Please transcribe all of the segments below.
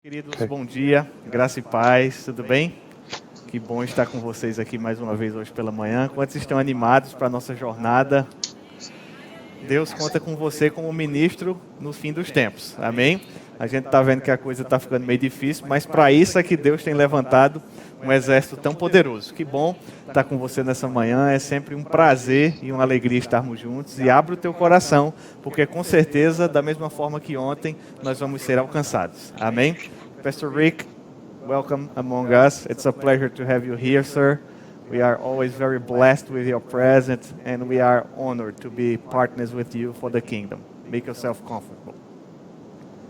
Queridos, bom dia, graça e paz, tudo bem? Que bom estar com vocês aqui mais uma vez hoje pela manhã. Quantos estão animados para a nossa jornada? Deus conta com você como ministro no fim dos tempos, amém? A gente está vendo que a coisa está ficando meio difícil, mas para isso é que Deus tem levantado um exército tão poderoso. Que bom estar com você nessa manhã, é sempre um prazer e uma alegria estarmos juntos. E abre o teu coração, porque com certeza, da mesma forma que ontem, nós vamos ser alcançados, amém? Pastor Rick, welcome among us. It's a pleasure to have you here, sir. We are always very blessed with your presence, and we are honored to be partners with you for the kingdom. Make yourself comfortable.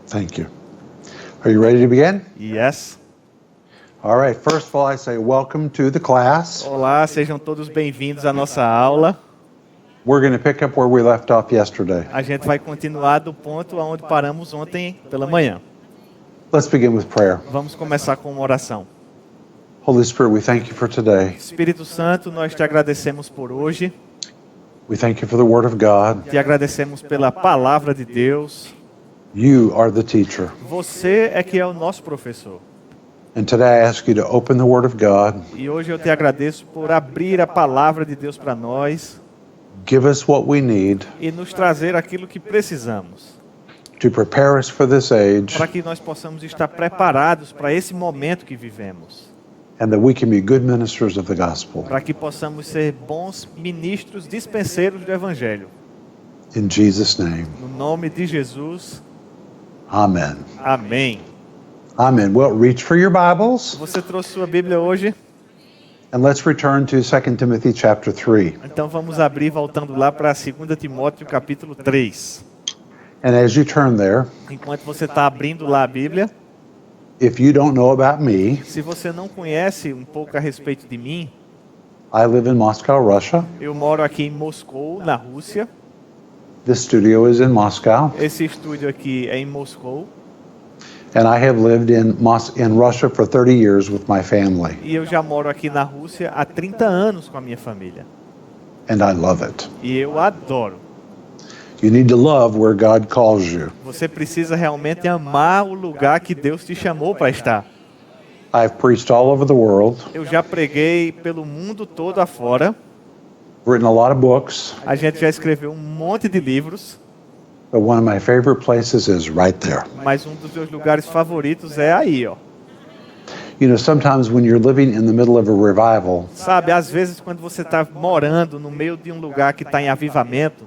Thank you. Are you ready to begin? Yes. All right. First of all, I say welcome to the class. Olá, sejam todos bem-vindos à nossa aula. We're going to pick up where we left off yesterday. A gente vai continuar do ponto onde paramos ontem pela manhã. Let's begin with prayer. Vamos começar com uma oração. Holy Spirit, we thank you for today. Espírito Santo, nós te agradecemos por hoje. We thank you for the Word of God. Te agradecemos pela palavra de Deus. You are the teacher. Você é que é o nosso professor. And today I ask you to open the Word of God. E hoje eu te agradeço por abrir a palavra de Deus para nós Give us what we need e nos trazer aquilo que precisamos, to prepare us for this age, para que nós possamos estar preparados para esse momento que vivemos, and that we can be good ministers of the gospel. para que possamos ser bons ministros, dispenseiros do Evangelho. In Jesus' name, No nome de Jesus, amen. amém. Amen. Well, reach for your Bibles, Você trouxe sua Bíblia hoje? and let's return to 2 Timothy chapter 3. Então vamos abrir voltando lá para 2 Timóteo capítulo 3. And as you turn there, Enquanto você está abrindo lá a Bíblia, if you don't know about me, se você não conhece um pouco a respeito de mim, I live in Moscow, Russia. eu moro aqui em Moscou, na Rússia. This studio is in Moscow, Esse estúdio aqui é em Moscou. and I have lived in Russia for 30 years with my family, E eu já moro aqui na Rússia há 30 anos com a minha família. and I love it. E eu adoro. You need to love where God calls you. Você precisa realmente amar o lugar que Deus te chamou para estar. I've preached all over the world, Eu já preguei pelo mundo todo afora. written a lot of books, A gente já escreveu um monte de livros. but one of my favorite places is right there. Mas um dos meus lugares favoritos é aí, ó. You know, sometimes when you're living in the middle of a revival, Sabe, às vezes quando você está morando no meio de um lugar que está em avivamento,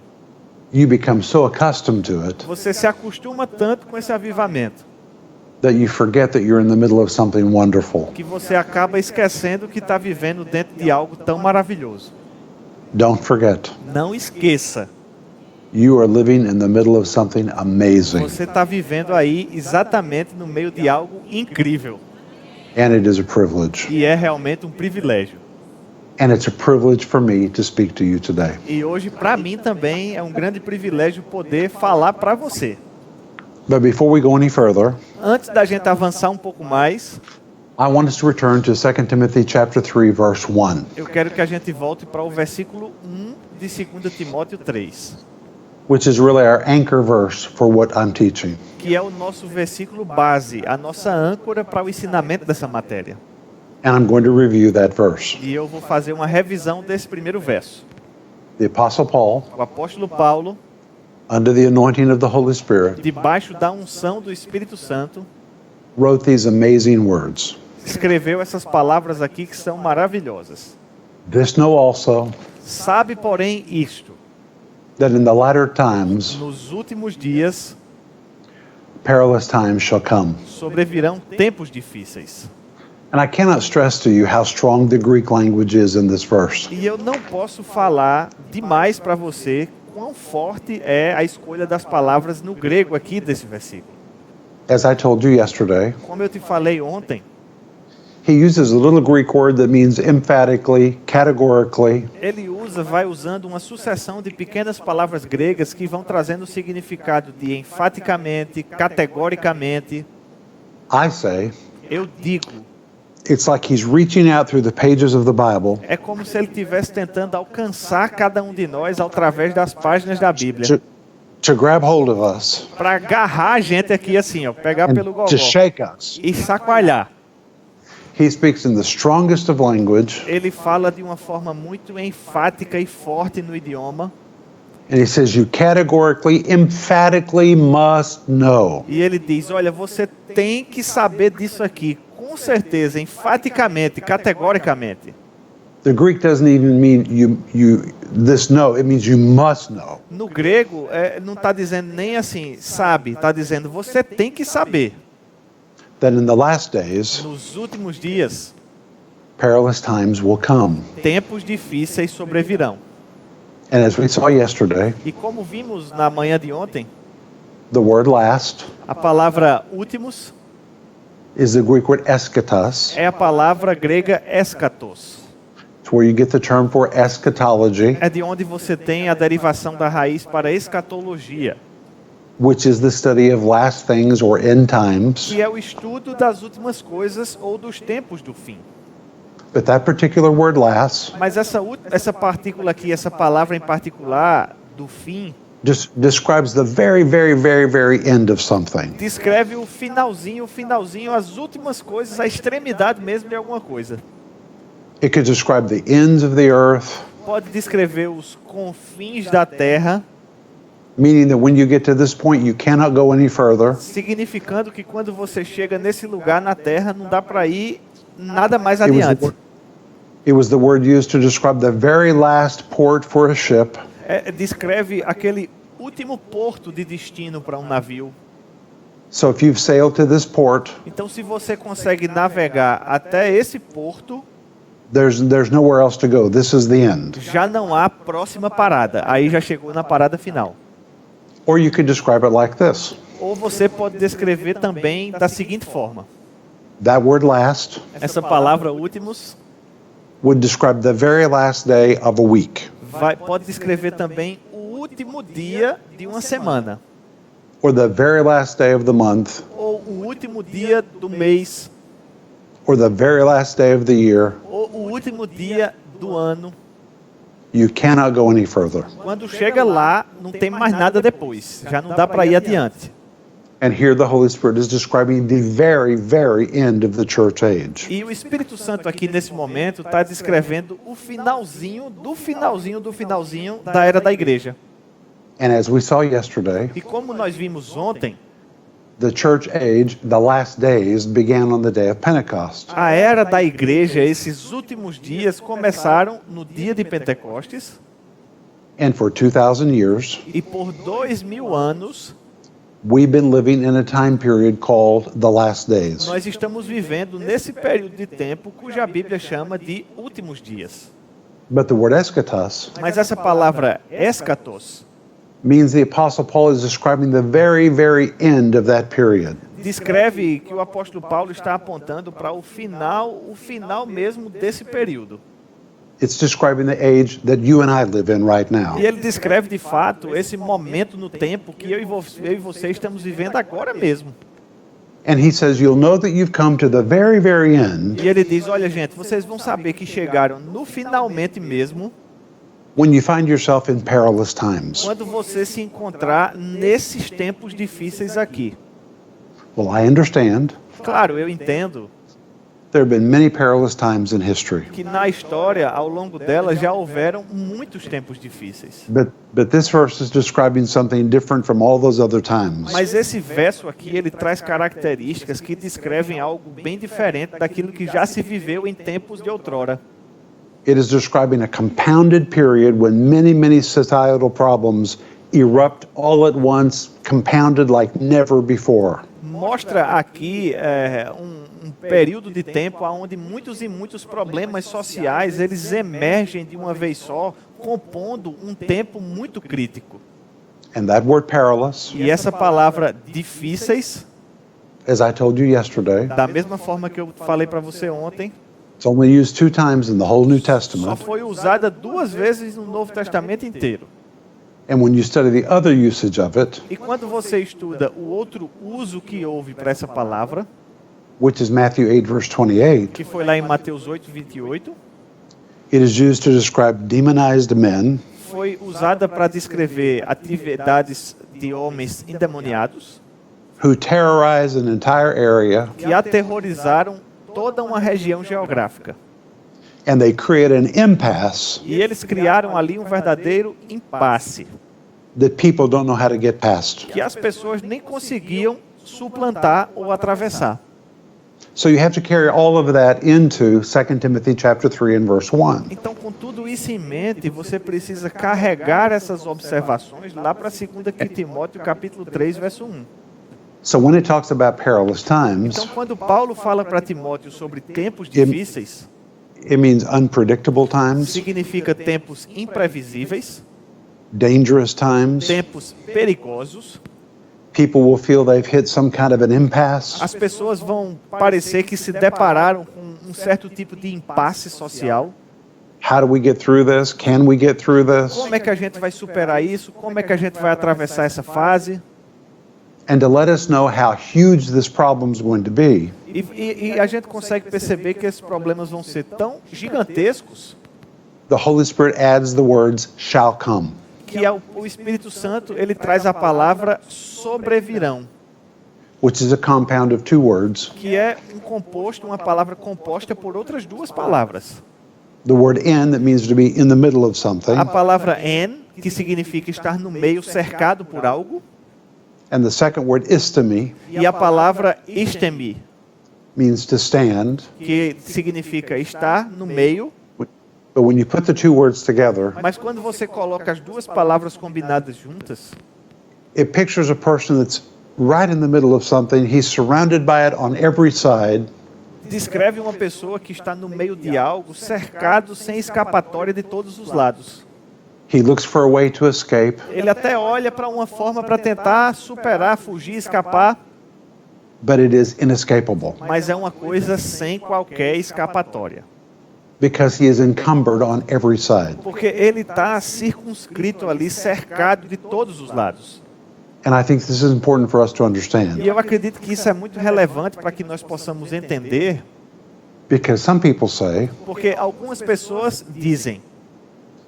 you become so accustomed to it você se acostuma tanto com esse avivamento that you forget that you're in the middle of something wonderful. que você acaba esquecendo que está vivendo dentro de algo tão maravilhoso. Don't forget, Não esqueça, you are living in the middle of something amazing, você está vivendo aí exatamente no meio de algo incrível. and it is a privilege. E é realmente um privilégio. And it's a privilege for me to speak to you today. E hoje, para mim também, é um grande privilégio poder falar para você. But before we go any further, Antes da gente avançar um pouco mais, I want us to return to 2 Timothy chapter 3 verse 1. eu quero que a gente volte para o versículo 1 de 2 Timóteo 3, Which is really our anchor verse for what I'm teaching. que é o nosso versículo base, a nossa âncora para o ensinamento dessa matéria. And I'm going to review that verse. E eu vou fazer uma revisão desse primeiro verso. The Apostle Paul, O apóstolo Paulo, under the anointing of the Holy Spirit, debaixo da unção do Espírito Santo, wrote these amazing words. escreveu essas palavras aqui que são maravilhosas. This know also, Sabe, porém, isto: that in the latter times nos últimos dias perilous times shall come. sobrevirão tempos difíceis. And I cannot stress to you how strong the Greek language is in this verse. E eu não posso falar demais para você quão forte é a escolha das palavras no grego aqui desse versículo. As I told you yesterday, Como eu te falei ontem, he uses a little Greek word that means emphatically, categorically, ele vai usando uma sucessão de pequenas palavras gregas que vão trazendo o significado de enfaticamente, categoricamente. I say, Eu digo, it's like he's reaching out through the pages of the Bible é como se ele estivesse tentando alcançar cada um de nós através das páginas da Bíblia. to grab hold of us para agarrar a gente aqui assim, ó, pegar pelo and gogó to shake us. e chacoalhar. He speaks in the strongest of language, Ele fala de uma forma muito enfática e forte no idioma. and he says, you categorically, emphatically must know. E ele diz, olha, você tem que saber disso aqui, com certeza, enfaticamente, categoricamente. The Greek doesn't even mean this know, it means you must know. No grego, não está dizendo nem assim, sabe, está dizendo, você tem que saber. That in the last days, Nos últimos dias, perilous times will come. tempos difíceis sobrevirão. And as we saw yesterday, E como vimos na manhã de ontem, the word last a palavra últimos is the Greek word eschatos. é a palavra grega eschatos. It's where you get the term for eschatology, É de onde você tem a derivação da raiz para escatologia, which is the study of last things or end times. que é o estudo das últimas coisas ou dos tempos do fim. But that particular word last Mas essa partícula aqui, essa palavra em particular, do fim, just describes the very, very, very, very end of something. descreve o finalzinho, as últimas coisas, a extremidade mesmo de alguma coisa. It could describe the ends of the earth, Pode descrever os confins da terra, meaning that when you get to this point, you cannot go any further. significando que quando você chega nesse lugar na terra, não dá para ir nada mais It was, the adiante. word, it was the word used to describe the very last port for a ship. Descreve aquele último porto de destino para um navio. So if you've sailed to this port, Então, se você consegue navegar até esse porto, there's nowhere else to go. This is the end. já não há próxima parada. Aí já chegou na parada final. Or you could describe it like this. Ou você pode descrever também da seguinte forma. That word last Essa palavra últimos would describe the very last day of a week, pode descrever também o último dia de uma semana. or the very last day of the month, Ou o último dia do mês. or the very last day of the year. Ou o último dia do ano. You cannot go any further. Quando chega lá, não tem mais nada depois. Já não dá para ir adiante. And here the Holy Spirit is describing the very, very end of the church age. E o Espírito Santo aqui nesse momento está descrevendo o finalzinho da era da igreja. And as we saw yesterday, E como nós vimos ontem, the church age, the last days, began on the day of Pentecost. a era da igreja, esses últimos dias, começaram no dia de Pentecostes. And for 2,000 years, E por 2000 anos, we've been living in a time period called the last days. nós estamos vivendo nesse período de tempo cuja a Bíblia chama de últimos dias. But the word eschatos Mas essa palavra eschatos means the Apostle Paul is describing the very, very end of that period. descreve que o apóstolo Paulo está apontando para o final mesmo desse período. It's describing the age that you and I live in right now. E ele descreve de fato esse momento no tempo que eu e você estamos vivendo agora mesmo. And he says, you'll know that you've come to the very, very end E ele diz, olha gente, vocês vão saber que chegaram no finalmente mesmo when you find yourself in perilous times. quando você se encontrar nesses tempos difíceis aqui. Well, I understand. Claro, eu entendo There have been many perilous times in history. que na história, ao longo dela, já houveram muitos tempos difíceis. But this verse is describing something different from all those other times. Mas esse verso aqui, ele traz características que descrevem algo bem diferente daquilo que já se viveu em tempos de outrora. It is describing a compounded period when many, many societal problems erupt all at once, compounded like never before. Mostra aqui um período de tempo onde muitos e muitos problemas sociais eles emergem de uma vez só, compondo um tempo muito crítico. And that word perilous, E essa palavra difíceis, as I told you yesterday, da mesma forma que eu falei para você ontem, it's only used 2 times in the whole New só Testament. foi usada 2 vezes no Novo Testamento inteiro. And when you study the other usage of it, E quando você estuda o outro uso que houve para essa palavra, which is Matthew 8, verse 28, que foi lá em Mateus 8:28, it is used to describe demonized men foi usada para descrever atividades de homens endemoniados who terrorize an entire area, que aterrorizaram toda uma região geográfica. and they create an impasse E eles criaram ali um verdadeiro impasse that people don't know how to get past. que as pessoas nem conseguiam suplantar ou atravessar. So you have to carry all of that into 2 Timothy chapter 3 and verse 1. Então, com tudo isso em mente, você precisa carregar essas observações lá para 2 Timóteo capítulo 3, verso 1. So when it talks about perilous times, Então, quando Paulo fala para Timóteo sobre tempos difíceis, it means unpredictable times, significa tempos imprevisíveis, dangerous times. tempos perigosos. People will feel they've hit some kind of an impasse. As pessoas vão parecer que se depararam com um certo tipo de impasse social. How do we get through this? Can we get through this? Como é que a gente vai superar isso? Como é que a gente vai atravessar essa fase? And to let us know how huge this problem is going to be, E a gente consegue perceber que esses problemas vão ser tão gigantescos the Holy Spirit adds the words shall come. que o Espírito Santo ele traz a palavra sobrevirão, Which is a compound of two words. que é um composto, uma palavra composta por outras duas palavras. The word in, that means to be in the middle of something, A palavra en, que significa estar no meio, cercado por algo, and the second word istemi e a palavra istemi, means to stand. que significa estar no meio. But when you put the two words together, Mas quando você coloca as duas palavras combinadas juntas, it pictures a person that's right in the middle of something. He's surrounded by it on every side. descreve uma pessoa que está no meio de algo, cercado, sem escapatória de todos os lados. He looks for a way to escape, Ele até olha para uma forma para tentar superar, fugir, escapar, but it is inescapable mas é uma coisa sem qualquer escapatória. because he is encumbered on every side. Porque ele está circunscrito ali, cercado de todos os lados. And I think this is important for us to understand E eu acredito que isso é muito relevante para que nós possamos entender, because some people say, porque algumas pessoas dizem: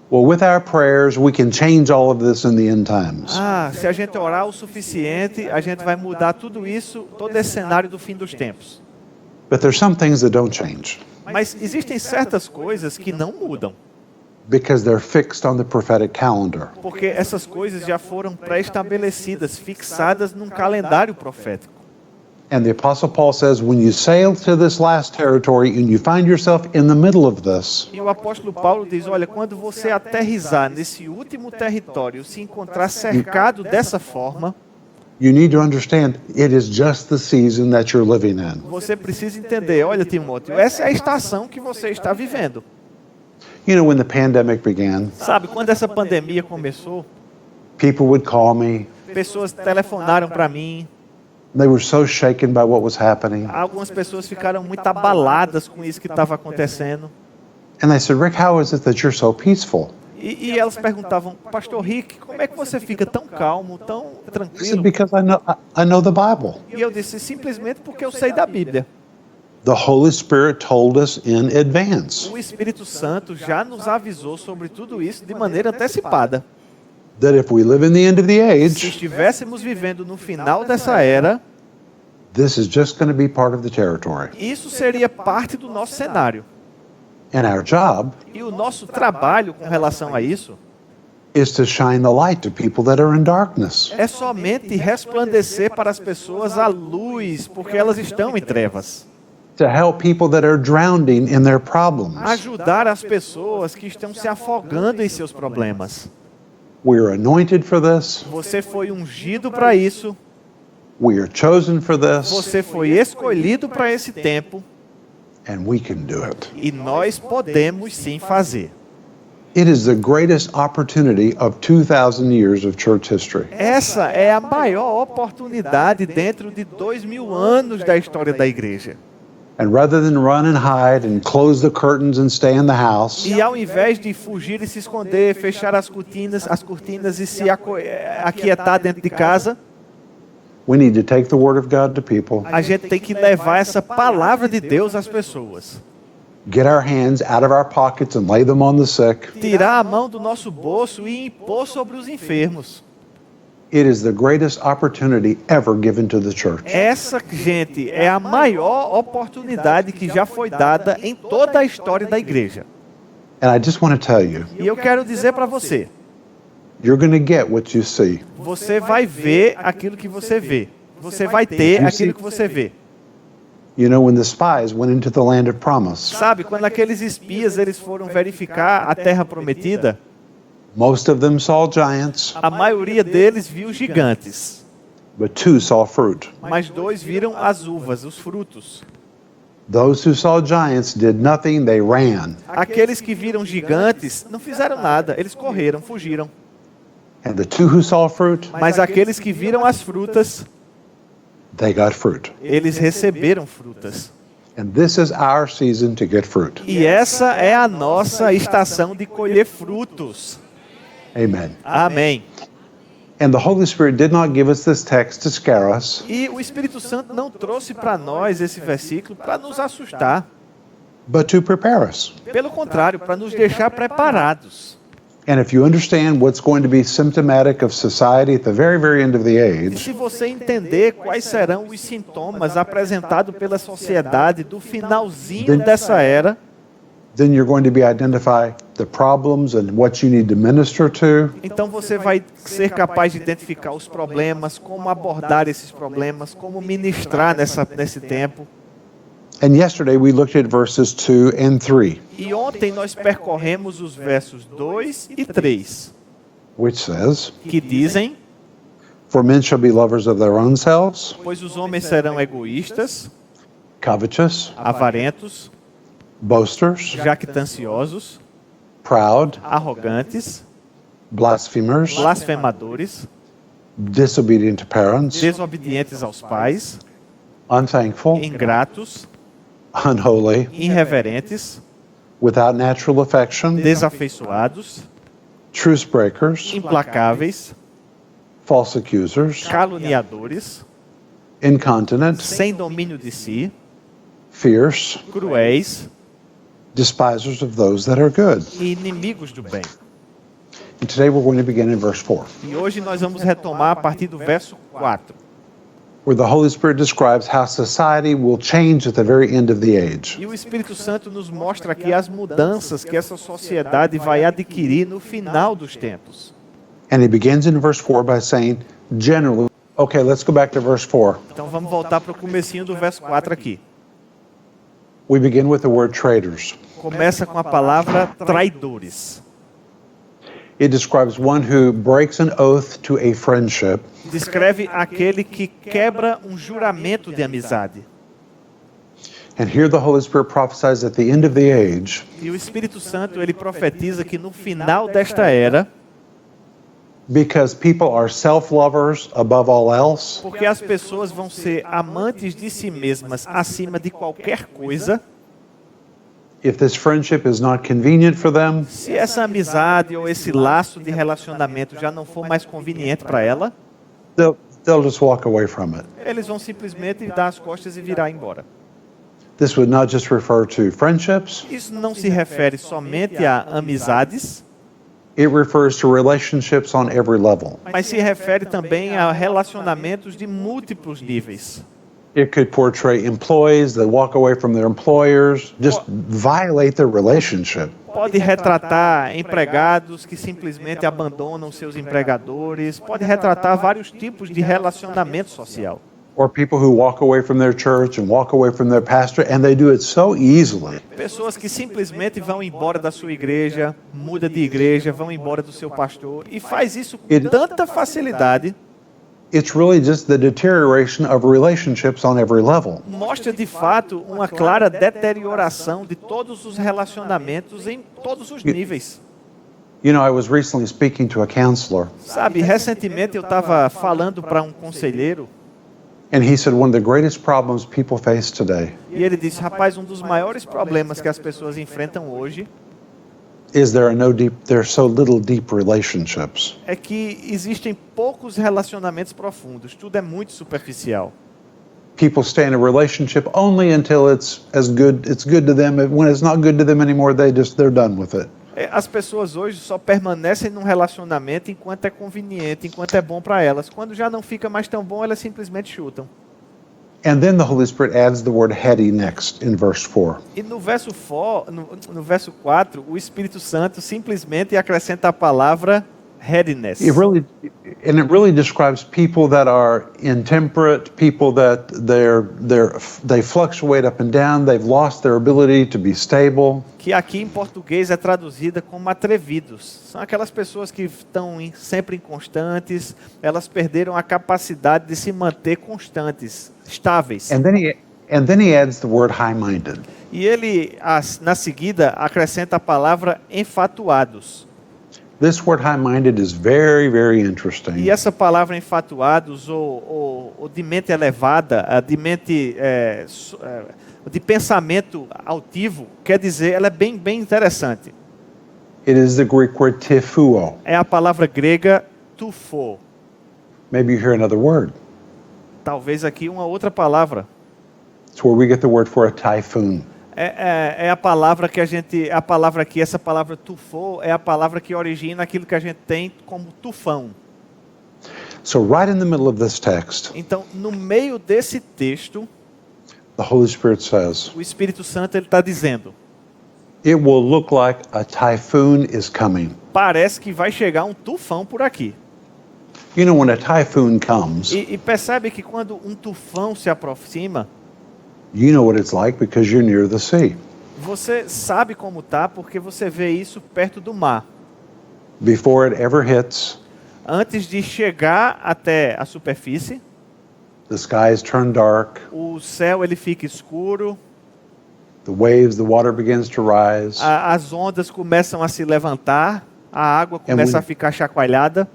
well, with our prayers, we can change all of this in the end times. se a gente orar o suficiente, a gente vai mudar tudo isso, todo esse cenário do fim dos tempos. But there's some things that don't change Mas existem certas coisas que não mudam, because they're fixed on the prophetic calendar. porque essas coisas já foram pré-estabelecidas, fixadas num calendário profético. And the Apostle Paul says, when you sail to this last territory and you find yourself in the middle of this, E o apóstolo Paulo diz: olha, quando você aterrissar nesse último território, se encontrar cercado dessa forma, you need to understand it is just the season that you're living in. você precisa entender: olha, Timóteo, essa é a estação que você está vivendo. You know, when the pandemic began, Sabe, quando essa pandemia começou, people would call me. pessoas telefonaram para mim, They were so shaken by what was happening. algumas pessoas ficaram muito abaladas com isso que estava acontecendo. And they said, Rick, how is it that you're so peaceful? E elas perguntavam: Pastor Rick, como é que você fica tão calmo, tão I said, tranquilo? because I know the Bible. E eu disse: simplesmente porque eu sei da Bíblia. The Holy Spirit told us in advance O Espírito Santo já nos avisou sobre tudo isso de maneira antecipada. that if we live in the end of the Se age, estivéssemos vivendo no final dessa era, this is just going to be part of the territory. isso seria parte do nosso cenário. And our job E o nosso trabalho com relação a isso is to shine the light to people that are in darkness. é somente resplandecer para as pessoas a luz, porque elas estão em trevas. To help people that are drowning in their problems. Ajudar as pessoas que estão se afogando em seus problemas. We are anointed for this. Você foi ungido para isso. We are chosen for this. Você foi escolhido para esse tempo. And we can do it. E nós podemos sim fazer. It is the greatest opportunity of 2,000 years of church history. Essa é a maior oportunidade dentro de 2000 anos da história da igreja. And rather than run and hide and close the curtains and stay in the house, E ao invés de fugir e se esconder, fechar as cortinas e se aquietar dentro de casa, we need to take the word of God to people a gente tem que levar essa palavra de Deus às pessoas. get our hands out of our pockets and lay them on the sick. Tirar a mão do nosso bolso e impor sobre os enfermos. It is the greatest opportunity ever given to the church. Essa, gente, é a maior oportunidade que já foi dada em toda a história da igreja. And I just want to tell you, E eu quero dizer para você, you're going to get what you see. você vai ver aquilo que você vê. Você vai ter aquilo que você vê. You know, when the spies went into the land of promise, Sabe, quando aqueles espias eles foram verificar a terra prometida, most of them saw giants, a maioria deles viu gigantes, but 2 saw fruit. mas 2 viram as uvas, os frutos. Those who saw giants did nothing, they ran. Aqueles que viram gigantes não fizeram nada, eles correram, fugiram. And the 2 who saw fruit, Mas aqueles que viram as frutas, they got fruit. eles receberam frutas. And this is our season to get fruit. E essa é a nossa estação de colher frutos. Amen. Amém. And the Holy Spirit did not give us this text to scare us, E o Espírito Santo não trouxe para nós esse versículo para nos assustar. but to prepare us. Pelo contrário, para nos deixar preparados. And if you understand what's going to be symptomatic of society at the very, very end of the E age, se você entender quais serão os sintomas apresentados pela sociedade do finalzinho dessa era, then you're going to be identify the problems and what you need to minister to, então você vai ser capaz de identificar os problemas, como abordar esses problemas, como ministrar nesse tempo. And yesterday we looked at verses 2 and 3, E ontem nós percorremos os versos 2 e 3, which says, que dizem: For men shall be lovers of their own selves, pois os homens serão egoístas, covetous, avarentos, boasters, jactanciosos, proud, arrogantes, blasphemers, blasfemadores, disobedient to parents, desobedientes aos pais, unthankful, ingratos, unholy, irreverentes, without natural affection, desafeiçoados, truce breakers, implacáveis, false accusers, caluniadores, incontinent, sem domínio de si, fierce, cruéis despisers of those that are good. e inimigos do bem. And today we're going to begin in verse 4, E hoje nós vamos retomar a partir do verso 4, where the Holy Spirit describes how society will change at the very end of the age. e o Espírito Santo nos mostra aqui as mudanças que essa sociedade vai adquirir no final dos tempos. And he begins in verse 4 by saying, generally, okay, let's go back to verse 4. Então vamos voltar para o comecinho do verso 4 aqui. We begin with the word traitors. Começa com a palavra traidores. It describes one who breaks an oath to a friendship Descreve aquele que quebra um juramento de amizade. And here the Holy Spirit prophesies at the end of the age, E o Espírito Santo, ele profetiza que no final desta era, because people are self-lovers above all else, porque as pessoas vão ser amantes de si mesmas acima de qualquer coisa, if this friendship is not convenient for them, se essa amizade ou esse laço de relacionamento já não for mais conveniente para ela, they'll just walk away from it. eles vão simplesmente dar as costas e virar embora. This would not just refer to friendships, Isso não se refere somente a amizades, it refers to relationships on every level. mas se refere também a relacionamentos de múltiplos níveis. It could portray employees that walk away from their employers, just violate their relationship. Pode retratar empregados que simplesmente abandonam seus empregadores, pode retratar vários tipos de relacionamento social. Or people who walk away from their church and walk away from their pastor, and they do it so easily. Pessoas que simplesmente vão embora da sua igreja, muda de igreja, vão embora do seu pastor e faz isso com tanta facilidade. It's really just the deterioration of relationships on every level. Mostra de fato uma clara deterioração de todos os relacionamentos em todos os níveis. You know, I was recently speaking to a counselor, Sabe, recentemente eu estava falando para um conselheiro and he said one of the greatest problems people face today e ele disse: rapaz, um dos maiores problemas que as pessoas enfrentam hoje is there's so little deep relationships. é que existem poucos relacionamentos profundos, tudo é muito superficial. People stay in a relationship only until it's good to them. When it's not good to them anymore, they're done with it. As pessoas hoje só permanecem num relacionamento enquanto é conveniente, enquanto é bom para elas. Quando já não fica mais tão bom, elas simplesmente chutam. And then the Holy Spirit adds the word heady next in verse 4. E no verso 4, o Espírito Santo simplesmente acrescenta a palavra headiness. It really describes people that are intemperate, people that they fluctuate up and down, they've lost their ability to be stable. Que aqui em português é traduzida como atrevidos. São aquelas pessoas que estão sempre inconstantes, elas perderam a capacidade de se manter constantes, estáveis. And then he adds the word high-minded. E ele, na seguida, acrescenta a palavra enfatuados. This word high-minded is very, very interesting. E essa palavra enfatuados, ou de mente elevada, de pensamento altivo, quer dizer, ela é bem interessante. It is the Greek word typhuo. É a palavra grega tufo. Maybe you hear another word. Talvez aqui uma outra palavra. It's where we get the word for a typhoon. É a palavra que a palavra aqui, essa palavra tufo, é a palavra que origina aquilo que a gente tem como tufão. So right in the middle of this text, Então, no meio desse texto, the Holy Spirit says, o Espírito Santo ele está dizendo: it will look like a typhoon is coming. parece que vai chegar um tufão por aqui. You know, when a typhoon comes, E percebe que quando um tufão se aproxima, you know what it's like because you're near the sea. você sabe como tá porque você vê isso perto do mar. Before it ever hits, Antes de chegar até a superfície, the skies turn dark, o céu ele fica escuro, the water begins to rise, as ondas começam a se levantar, a água começa a ficar chacoalhada.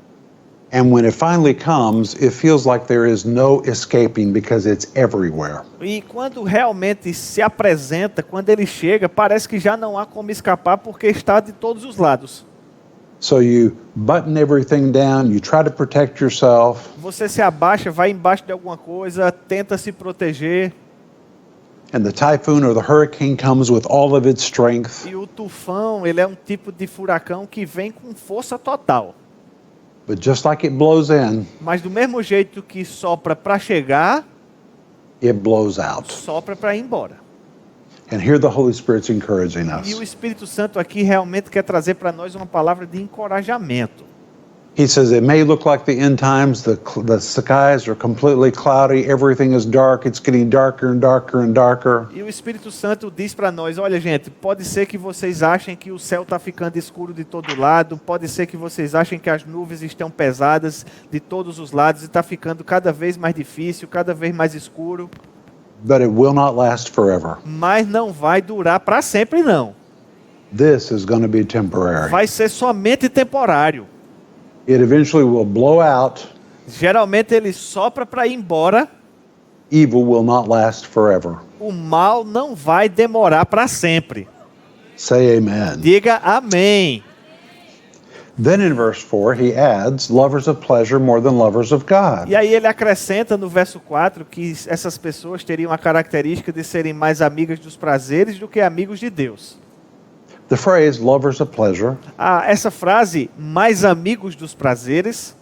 and when it finally comes, it feels like there is no escaping because it's everywhere. E quando realmente se apresenta, quando ele chega, parece que já não há como escapar porque está de todos os lados. So you button everything down, you try to protect yourself, Você se abaixa, vai embaixo de alguma coisa, tenta se proteger. and the typhoon or the hurricane comes with all of its strength. E o tufão, ele é um tipo de furacão que vem com força total. But just like it blows in, Mas do mesmo jeito que sopra para chegar, it blows out. sopra para ir embora. And here the Holy Spirit's encouraging E o us. Espírito Santo aqui realmente quer trazer para nós uma palavra de encorajamento. He says it may look like the end times, the skies are completely cloudy, everything is dark, it's getting darker and darker and darker. E o Espírito Santo diz para nós, olha gente, pode ser que vocês achem que o céu está ficando escuro de todo lado, pode ser que vocês achem que as nuvens estão pesadas de todos os lados e está ficando cada vez mais difícil, cada vez mais escuro, But it will not last forever. mas não vai durar para sempre não. This is going to be temporary. Vai ser somente temporário. It eventually will blow out. Geralmente ele sopra para ir embora, Evil will not last forever. o mal não vai demorar para sempre. Say amen. Diga amém. Then in verse 4, he adds, lovers of pleasure more than lovers of God. E aí ele acrescenta no verso 4 que essas pessoas teriam a característica de serem mais amigas dos prazeres do que amigos de Deus. The phrase lovers of pleasure Essa frase, mais amigos dos prazeres,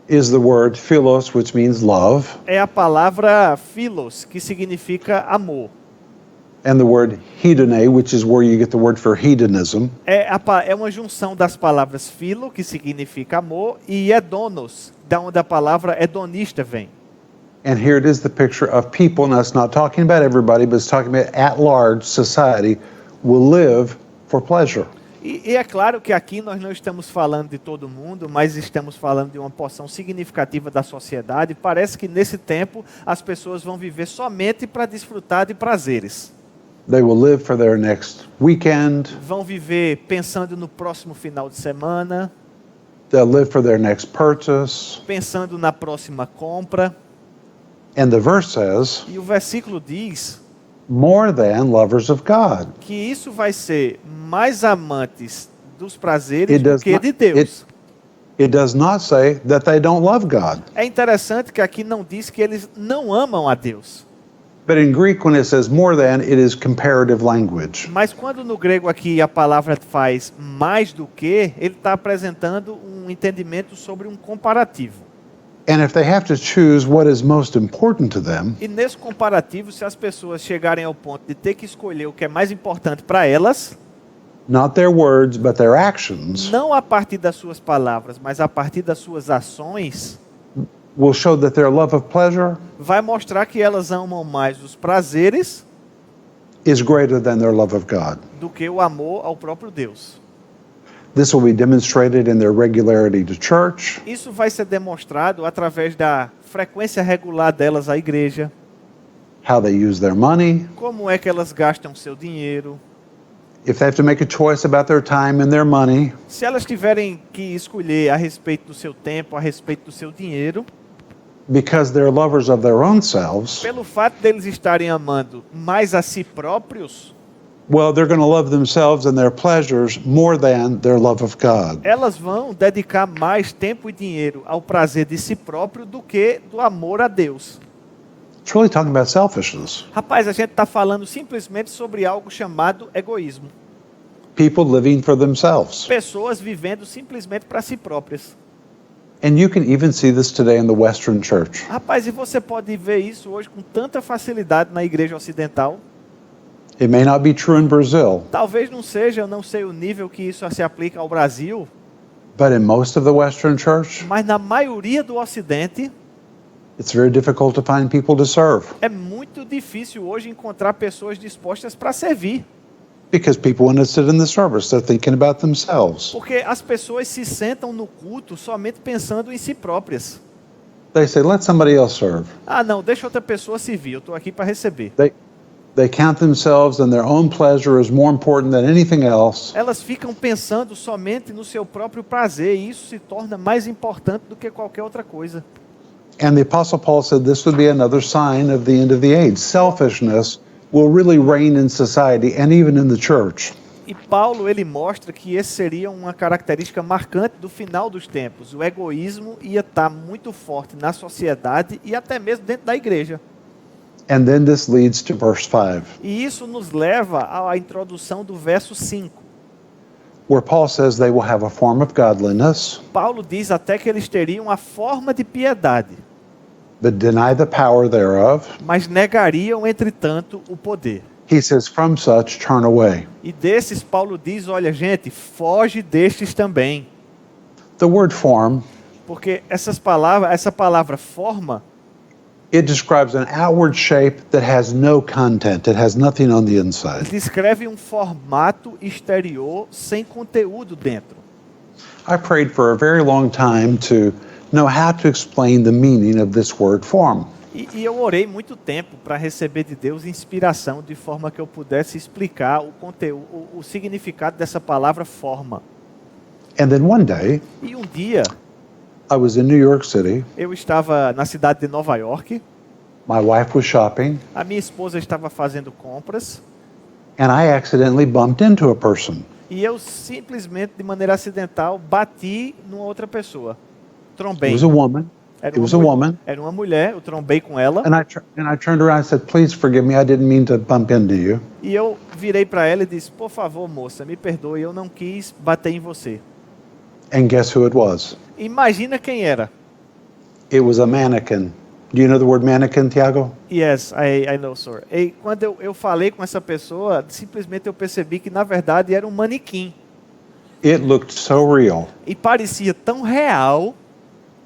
is the word philos, which means love, é a palavra philos, que significa amor. and the word hedone, which is where you get the word for hedonism. É uma junção das palavras philo, que significa amor, e hedonos, da onde a palavra hedonista vem. And here it is the picture of people, now it's not talking about everybody, but it's talking about at large society will live for pleasure. E é claro que aqui nós não estamos falando de todo mundo, mas estamos falando de uma porção significativa da sociedade. Parece que nesse tempo as pessoas vão viver somente para desfrutar de prazeres. They will live for their next weekend. Vão viver pensando no próximo final de semana, They'll live for their next purchase. pensando na próxima compra. And the verse says, E o versículo diz more than lovers of God. que isso vai ser mais amantes dos prazeres It do does que not- de Deus. It does not say that they don't love God. É interessante que aqui não diz que eles não amam a Deus. But in Greek, when it says more than, it is comparative language. Mas quando no grego aqui a palavra faz mais do que, ele está apresentando um entendimento sobre um comparativo. And if they have to choose what is most important to them, E nesse comparativo, se as pessoas chegarem ao ponto de ter que escolher o que é mais importante para elas, not their words, but their actions, não a partir das suas palavras, mas a partir das suas ações, will show that their love of pleasure vai mostrar que elas amam mais os prazeres is greater than their love of God. do que o amor ao próprio Deus. This will be demonstrated in their regularity to church, Isso vai ser demonstrado através da frequência regular delas à igreja, how they use their money, como é que elas gastam seu dinheiro. if they have to make a choice about their time and their money, Se elas tiverem que escolher a respeito do seu tempo, a respeito do seu dinheiro, because they're lovers of their own selves, pelo fato deles estarem amando mais a si próprios, well, they're going to love themselves and their pleasures more than their love of God. elas vão dedicar mais tempo e dinheiro ao prazer de si próprio do que do amor a Deus. It's really talking about selfishness. Rapaz, a gente está falando simplesmente sobre algo chamado egoísmo. People living for themselves. Pessoas vivendo simplesmente para si próprias. And you can even see this today in the Western church. Rapaz, e você pode ver isso hoje com tanta facilidade na igreja ocidental. It may not be true in Brazil, Talvez não seja, eu não sei o nível que isso se aplica ao Brasil, but in most of the Western church, mas na maioria do Ocidente, it's very difficult to find people to serve é muito difícil hoje encontrar pessoas dispostas para servir. because people, when they sit in the service, they're thinking about themselves. Porque as pessoas se sentam no culto somente pensando em si próprias. They say, let somebody else serve. Ah, não, deixa outra pessoa servir, eu estou aqui para receber. They count themselves and their own pleasure as more important than anything else. Elas ficam pensando somente no seu próprio prazer e isso se torna mais importante do que qualquer outra coisa. And the Apostle Paul said this would be another sign of the end of the age. Selfishness will really reign in society and even in the church. E Paulo, ele mostra que esse seria uma característica marcante do final dos tempos. O egoísmo ia estar muito forte na sociedade e até mesmo dentro da igreja. And then this leads to verse 5, E isso nos leva à introdução do verso 5. where Paul says they will have a form of godliness, Paulo diz até que eles teriam a forma de piedade, but deny the power thereof. mas negariam, entretanto, o poder. He says, from such turn away. E desses, Paulo diz, olha gente, foge destes também. The word form, Porque essa palavra forma, it describes an outward shape that has no content. It has nothing on the inside. descreve um formato exterior sem conteúdo dentro. I prayed for a very long time to know how to explain the meaning of this word form. E eu orei muito tempo para receber de Deus inspiração de forma que eu pudesse explicar o conteúdo, o significado dessa palavra forma. And then one day, E um dia I was in New York City. eu estava na cidade de Nova York, My wife was shopping, a minha esposa estava fazendo compras and I accidentally bumped into a person. e eu simplesmente, de maneira acidental, bati numa outra pessoa. It Trombei. was a woman. Era It was a woman. Era uma mulher, eu trombei com ela. And I turned around and said, please forgive me. I didn't mean to bump into you. E eu virei para ela e disse, por favor, moça, me perdoe, eu não quis bater em você. And guess who it was? Imagina quem era. It was a mannequin. Do you know the word mannequin, Tiago? Yes, I know, sir. E quando eu falei com essa pessoa, simplesmente eu percebi que, na verdade, era um manequim. It looked so real. E parecia tão real,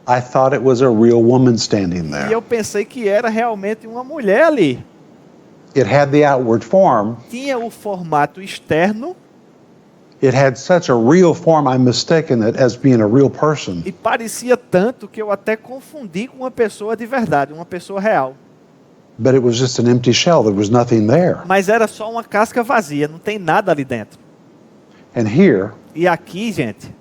I thought it was a real woman standing e there. eu pensei que era realmente uma mulher ali. It had the outward form. Tinha o formato externo It had such a real form, I mistaken it as being a real person. e parecia tanto que eu até confundi com uma pessoa de verdade, uma pessoa real. But it was just an empty shell. There was nothing there. Mas era só uma casca vazia, não tem nada ali dentro. And here, E aqui, gente,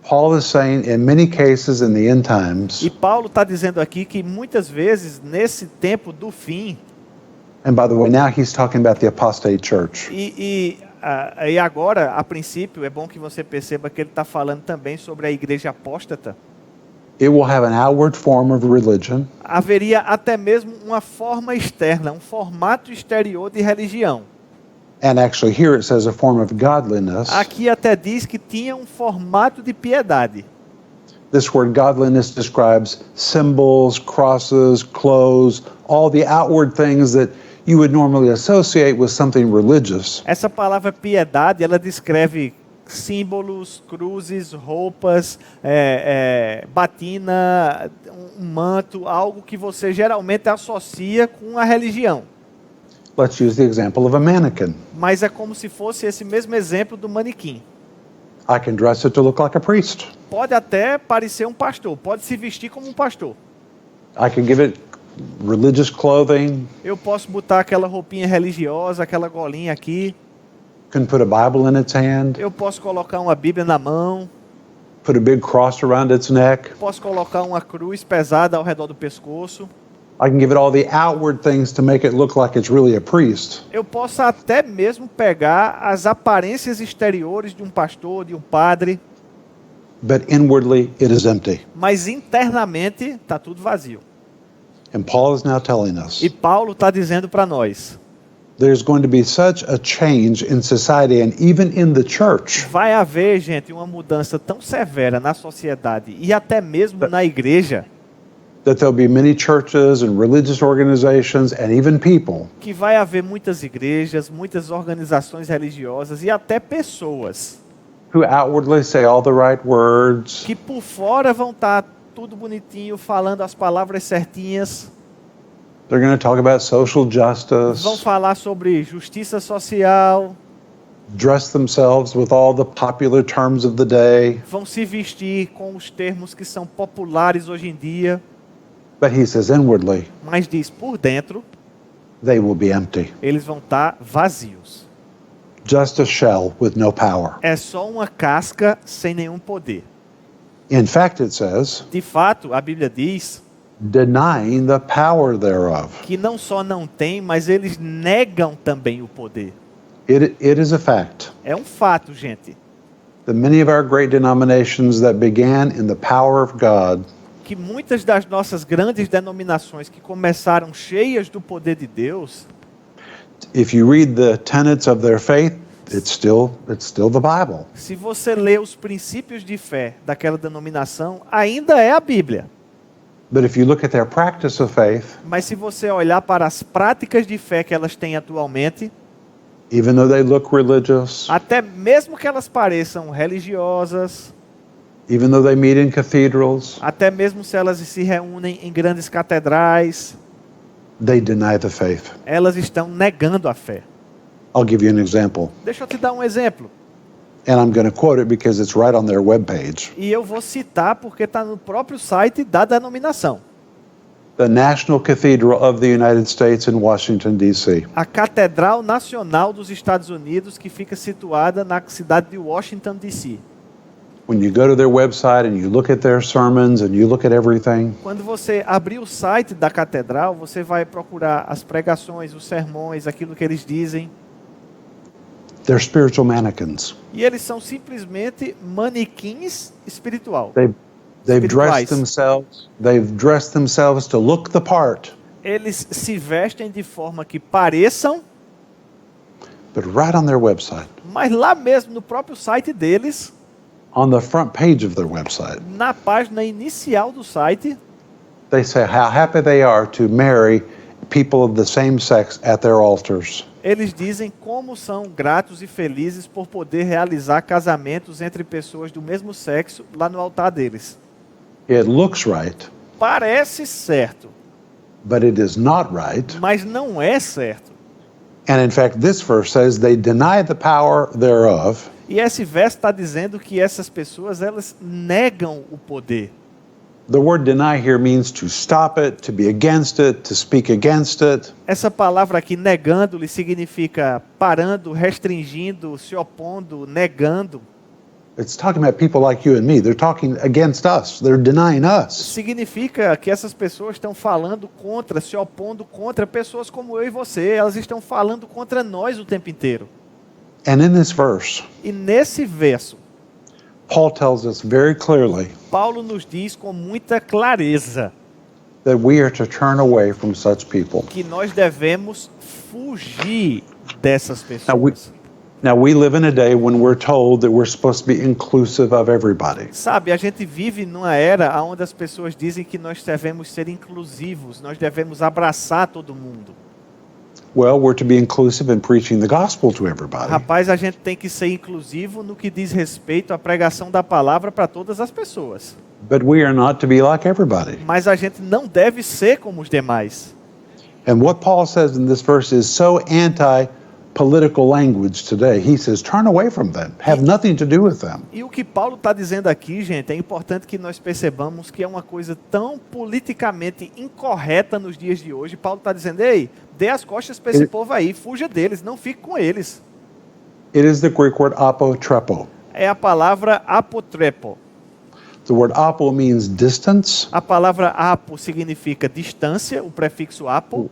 Paul is saying in many cases in the end times, e Paulo está dizendo aqui que muitas vezes, nesse tempo do fim, and by the way, now he's talking about the apostate church. e agora, a princípio, é bom que você perceba que ele está falando também sobre a igreja apóstata. It will have an outward form of religion, haveria até mesmo uma forma externa, um formato exterior de religião. and actually here it says a form of godliness. Aqui até diz que tinha um formato de piedade. This word godliness describes symbols, crosses, clothes, all the outward things that you would normally associate with something religious. Essa palavra piedade, ela descreve símbolos, cruzes, roupas, batina, um manto, algo que você geralmente associa com a religião. Let's use the example of a mannequin. Mas é como se fosse esse mesmo exemplo do manequim. I can dress it to look like a priest. Pode até parecer um pastor, pode se vestir como um pastor. I can give it religious clothing, Eu posso botar aquela roupinha religiosa, aquela golinha aqui. can put a Bible in its hand, Eu posso colocar uma Bíblia na mão. put a big cross around its neck. Posso colocar uma cruz pesada ao redor do pescoço. I can give it all the outward things to make it look like it's really a priest. Eu posso até mesmo pegar as aparências exteriores de um pastor, de um padre, But inwardly it is empty. mas internamente está tudo vazio. And Paul is now telling us E Paulo está dizendo para nós, there's going to be such a change in society and even in the church vai haver, gente, uma mudança tão severa na sociedade e até mesmo na igreja, that there'll be many churches and religious organizations and even people que vai haver muitas igrejas, muitas organizações religiosas e até pessoas who outwardly say all the right words, que por fora vão estar tudo bonitinho, falando as palavras certinhas, they're going to talk about social vão justice, falar sobre justiça social, dress themselves with all the popular terms of the day. vão se vestir com os termos que são populares hoje em dia, But he says inwardly, mas diz por dentro, they will be empty. eles vão estar vazios. Just a shell with no power. É só uma casca sem nenhum poder. In fact, it says, De fato, a Bíblia diz denying the power thereof. que não só não tem, mas eles negam também o poder. It is a fact É um fato, gente, that many of our great denominations that began in the power of God que muitas das nossas grandes denominações que começaram cheias do poder de Deus, if you read the tenets of their faith, it's still the Bible. se você lê os princípios de fé daquela denominação, ainda é a Bíblia. But if you look at their practice of faith, Mas se você olhar para as práticas de fé que elas têm atualmente, even though they look religious, até mesmo que elas pareçam religiosas, even though they meet in cathedrals, até mesmo se elas se reúnem em grandes catedrais, they deny the faith. elas estão negando a fé. I'll give you an example. Deixa eu te dar um exemplo. And I'm going to quote it because it's right on their webpage. E eu vou citar porque está no próprio site da denominação. The National Cathedral of the United States in Washington, D.C. A Catedral Nacional dos Estados Unidos, que fica situada na cidade de Washington, D.C. When you go to their website and you look at their sermons and you look at everything, Quando você abrir o site da catedral, você vai procurar as pregações, os sermões, aquilo que eles dizem. they're spiritual mannequins. E eles são simplesmente manequins espiritual. They've Espirituais. They've dressed themselves to look the part. Eles se vestem de forma que pareçam, But right on their website, mas lá mesmo no próprio site deles, on the front page of their website, na página inicial do site, they say how happy they are to marry people of the same sex at their altars. eles dizem como são gratos e felizes por poder realizar casamentos entre pessoas do mesmo sexo lá no altar deles. It looks right, Parece certo, but it is not right. mas não é certo. And in fact, this verse says they deny the power thereof. E esse verso está dizendo que essas pessoas, elas negam o poder. The word deny here means to stop it, to be against it, to speak against it. Essa palavra aqui, negando-lhe, significa parando, restringindo, se opondo, negando. It's talking about people like you and me. They're talking against us. They're denying us. Significa que essas pessoas estão falando contra, se opondo contra pessoas como eu e você. Elas estão falando contra nós o tempo inteiro. And in this verse, E nesse verso, Paul tells us very clearly Paulo nos diz com muita clareza that we are to turn away from such people. que nós devemos fugir dessas Now we, pessoas. now we live in a day when we're told that we're supposed to be inclusive of everybody. Sabe, a gente vive numa era onde as pessoas dizem que nós devemos ser inclusivos, nós devemos abraçar todo mundo. Well, we're to be inclusive in preaching the gospel to everybody. Rapaz, a gente tem que ser inclusivo no que diz respeito à pregação da palavra para todas as pessoas. But we are not to be like everybody. Mas a gente não deve ser como os demais. And what Paul says in this verse is so anti-political language today. He says, turn away from them. Have nothing to do with them. E o que Paulo está dizendo aqui, gente, é importante que nós percebamos que é uma coisa tão politicamente incorreta nos dias de hoje. Paulo está dizendo, ei, dê as costas para esse povo aí, fuja deles, não fique com eles. It is the Greek word apotrepo. É a palavra apotrepo. The word apo means distance. A palavra apo significa distância, o prefixo apo.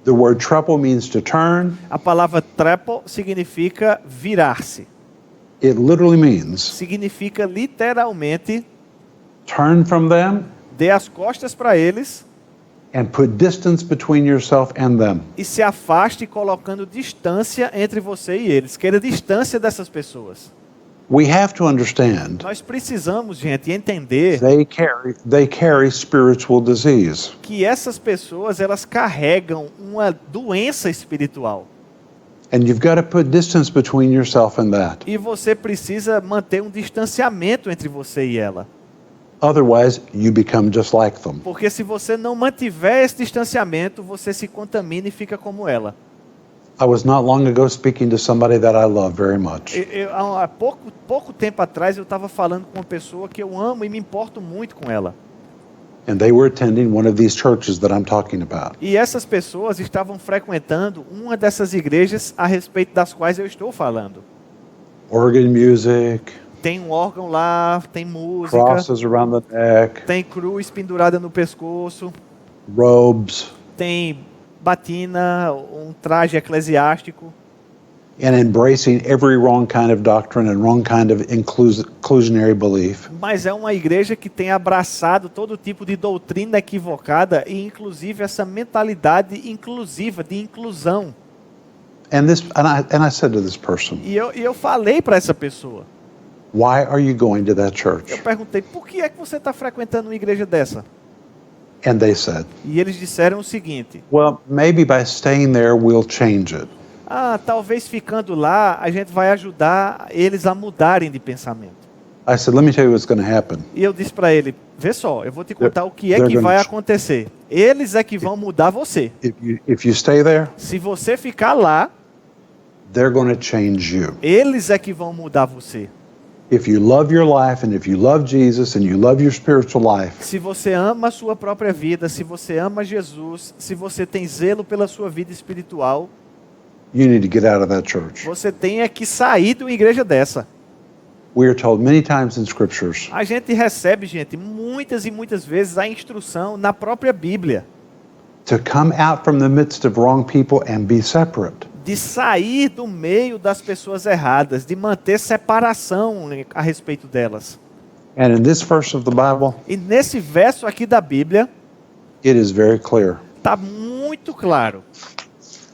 The word trepo means to turn. A palavra trepo significa virar-se. It literally means Significa literalmente, turn from them dê as costas para eles and put distance between yourself and them. e se afaste colocando distância entre você e eles. Queira distância dessas pessoas. We have to understand Nós precisamos, gente, entender they carry spiritual disease. que essas pessoas, elas carregam uma doença espiritual. And you've got to put distance between yourself and that. E você precisa manter um distanciamento entre você e ela. Otherwise, you become just like them. Porque se você não mantiver esse distanciamento, você se contamina e fica como ela. I was not long ago speaking to somebody that I love very much. Há pouco tempo atrás eu estava falando com uma pessoa que eu amo e me importo muito com ela. And they were attending one of these churches that I'm talking about. E essas pessoas estavam frequentando uma dessas igrejas a respeito das quais eu estou falando. Organ music, Tem um órgão lá, tem música, crosses around the neck, tem cruz pendurada no pescoço, robes, tem batina, um traje eclesiástico. and embracing every wrong kind of doctrine and wrong kind of inclusionary belief. Mas é uma igreja que tem abraçado todo tipo de doutrina equivocada e inclusive essa mentalidade inclusiva, de inclusão. And I said to this person, E eu falei para essa pessoa, why are you going to that eu church? perguntei, por que é que você está frequentando uma igreja dessa? And they said, E eles disseram o seguinte, well, maybe by staying there we'll change it. talvez ficando lá a gente vai ajudar eles a mudarem de pensamento. I said, let me tell you what's going to happen. E eu disse para ele, vê só, eu vou te contar o que é They're que gonna vai ch- acontecer. Eles é que vão mudar você. If you stay there, Se você ficar lá, they're going to change you. eles é que vão mudar você. If you love your life and if you love Jesus and you love your spiritual life, Se você ama a sua própria vida, se você ama Jesus, se você tem zelo pela sua vida espiritual, you need to get out of that church. você tem é que sair de uma igreja dessa. We are told many times in scriptures A gente recebe, gente, muitas e muitas vezes a instrução na própria Bíblia to come out from the midst of wrong people and be separate. de sair do meio das pessoas erradas, de manter separação a respeito delas. And in this verse of the Bible, E nesse verso aqui da Bíblia, it is very clear. está muito claro.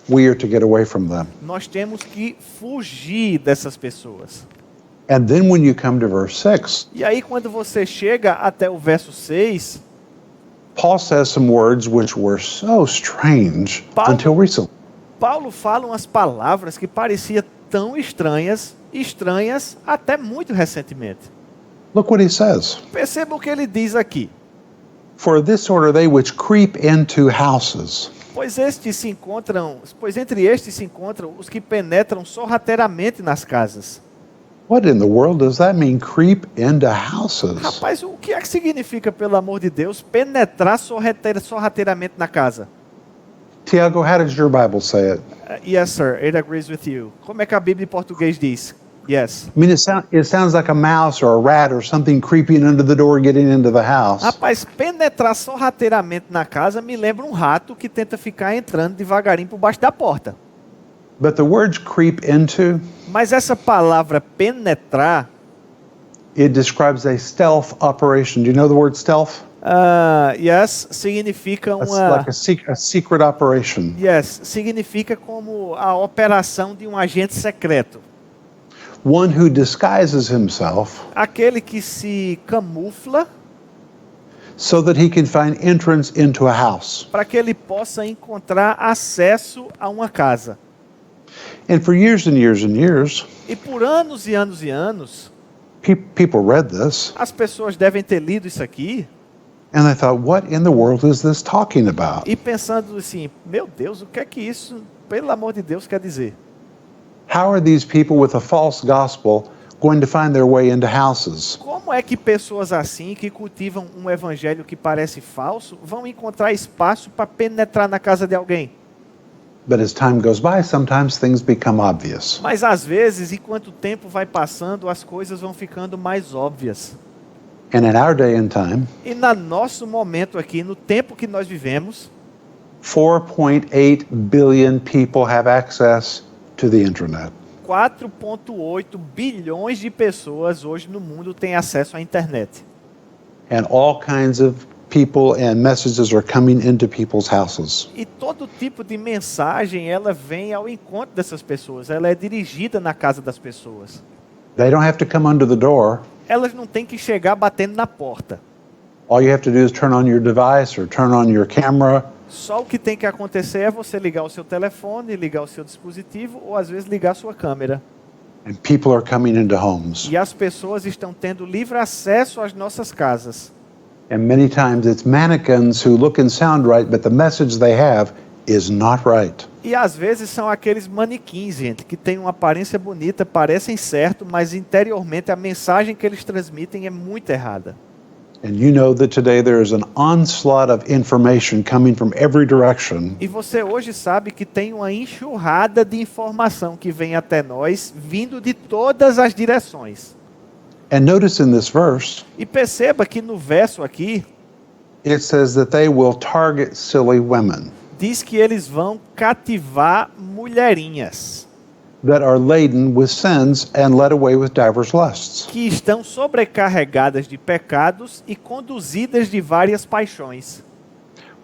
We are to get away from them. Nós temos que fugir dessas pessoas. And then when you come to verse 6, E aí quando você chega até o verso 6, Paul says some words which were so strange Paulo- until recently. Paulo fala umas palavras que pareciam tão estranhas até muito recentemente. Look what he says. Perceba o que ele diz aqui. For this sort are they which creep into houses. Pois entre estes se encontram os que penetram sorrateiramente nas casas. What in the world does that mean, creep into houses? Rapaz, o que é que significa, pelo amor de Deus, penetrar sorrateiramente na casa? Tiago, how does your Bible say it? Yes, sir, it agrees with you. Como é que a Bíblia em português diz? Yes. I mean, it sounds like a mouse or a rat or something creeping under the door, getting into the house. Rapaz, penetrar sorrateiramente na casa me lembra um rato que tenta ficar entrando devagarinho por baixo da porta. But the words creep into Mas essa palavra penetrar It describes a stealth operation. Do you know the word stealth? Yes significa It's uma... like a secret operation. Yes significa como a operação de um agente secreto. One who disguises himself Aquele que se camufla so that he can find entrance into a house. para que ele possa encontrar acesso a uma casa. And for years and years and years, E por anos e anos e anos, people read this as pessoas devem ter lido isso aqui and they thought, what in the world is this talking about? e pensando assim, meu Deus, o que é que isso, pelo amor de Deus, quer dizer? How are these people with a false gospel going to find their way into houses? Como é que pessoas assim, que cultivam um evangelho que parece falso, vão encontrar espaço para penetrar na casa de alguém? But as time goes by, sometimes things become obvious. Mas às vezes, enquanto o tempo vai passando, as coisas vão ficando mais óbvias. And in our day and time, E no nosso momento aqui, no tempo que nós vivemos, 4.8 billion people have access to the internet. 4,8 bilhões de pessoas hoje no mundo têm acesso à internet. And all kinds of people and messages are coming into people's houses. E todo tipo de mensagem, ela vem ao encontro dessas pessoas. Ela é dirigida na casa das pessoas. They don't have to come under the door. Elas não têm que chegar batendo na porta. All you have to do is turn on your device or turn on your camera. Só o que tem que acontecer é você ligar o seu telefone, ligar o seu dispositivo ou às vezes ligar a sua câmera. And people are coming into homes. E as pessoas estão tendo livre acesso às nossas casas. And many times it's mannequins who look and sound right, but the message they have is not right. E às vezes são aqueles manequins, gente, que têm uma aparência bonita, parecem certo, mas interiormente a mensagem que eles transmitem é muito errada. And you know that today there is an onslaught of information coming from every direction. E você hoje sabe que tem uma enxurrada de informação que vem até nós, vindo de todas as direções. And notice in this verse, E perceba que no verso aqui, it says that they will target silly women diz que eles vão cativar mulherinhas, that are laden with sins and led away with divers lusts. que estão sobrecarregadas de pecados e conduzidas de várias paixões.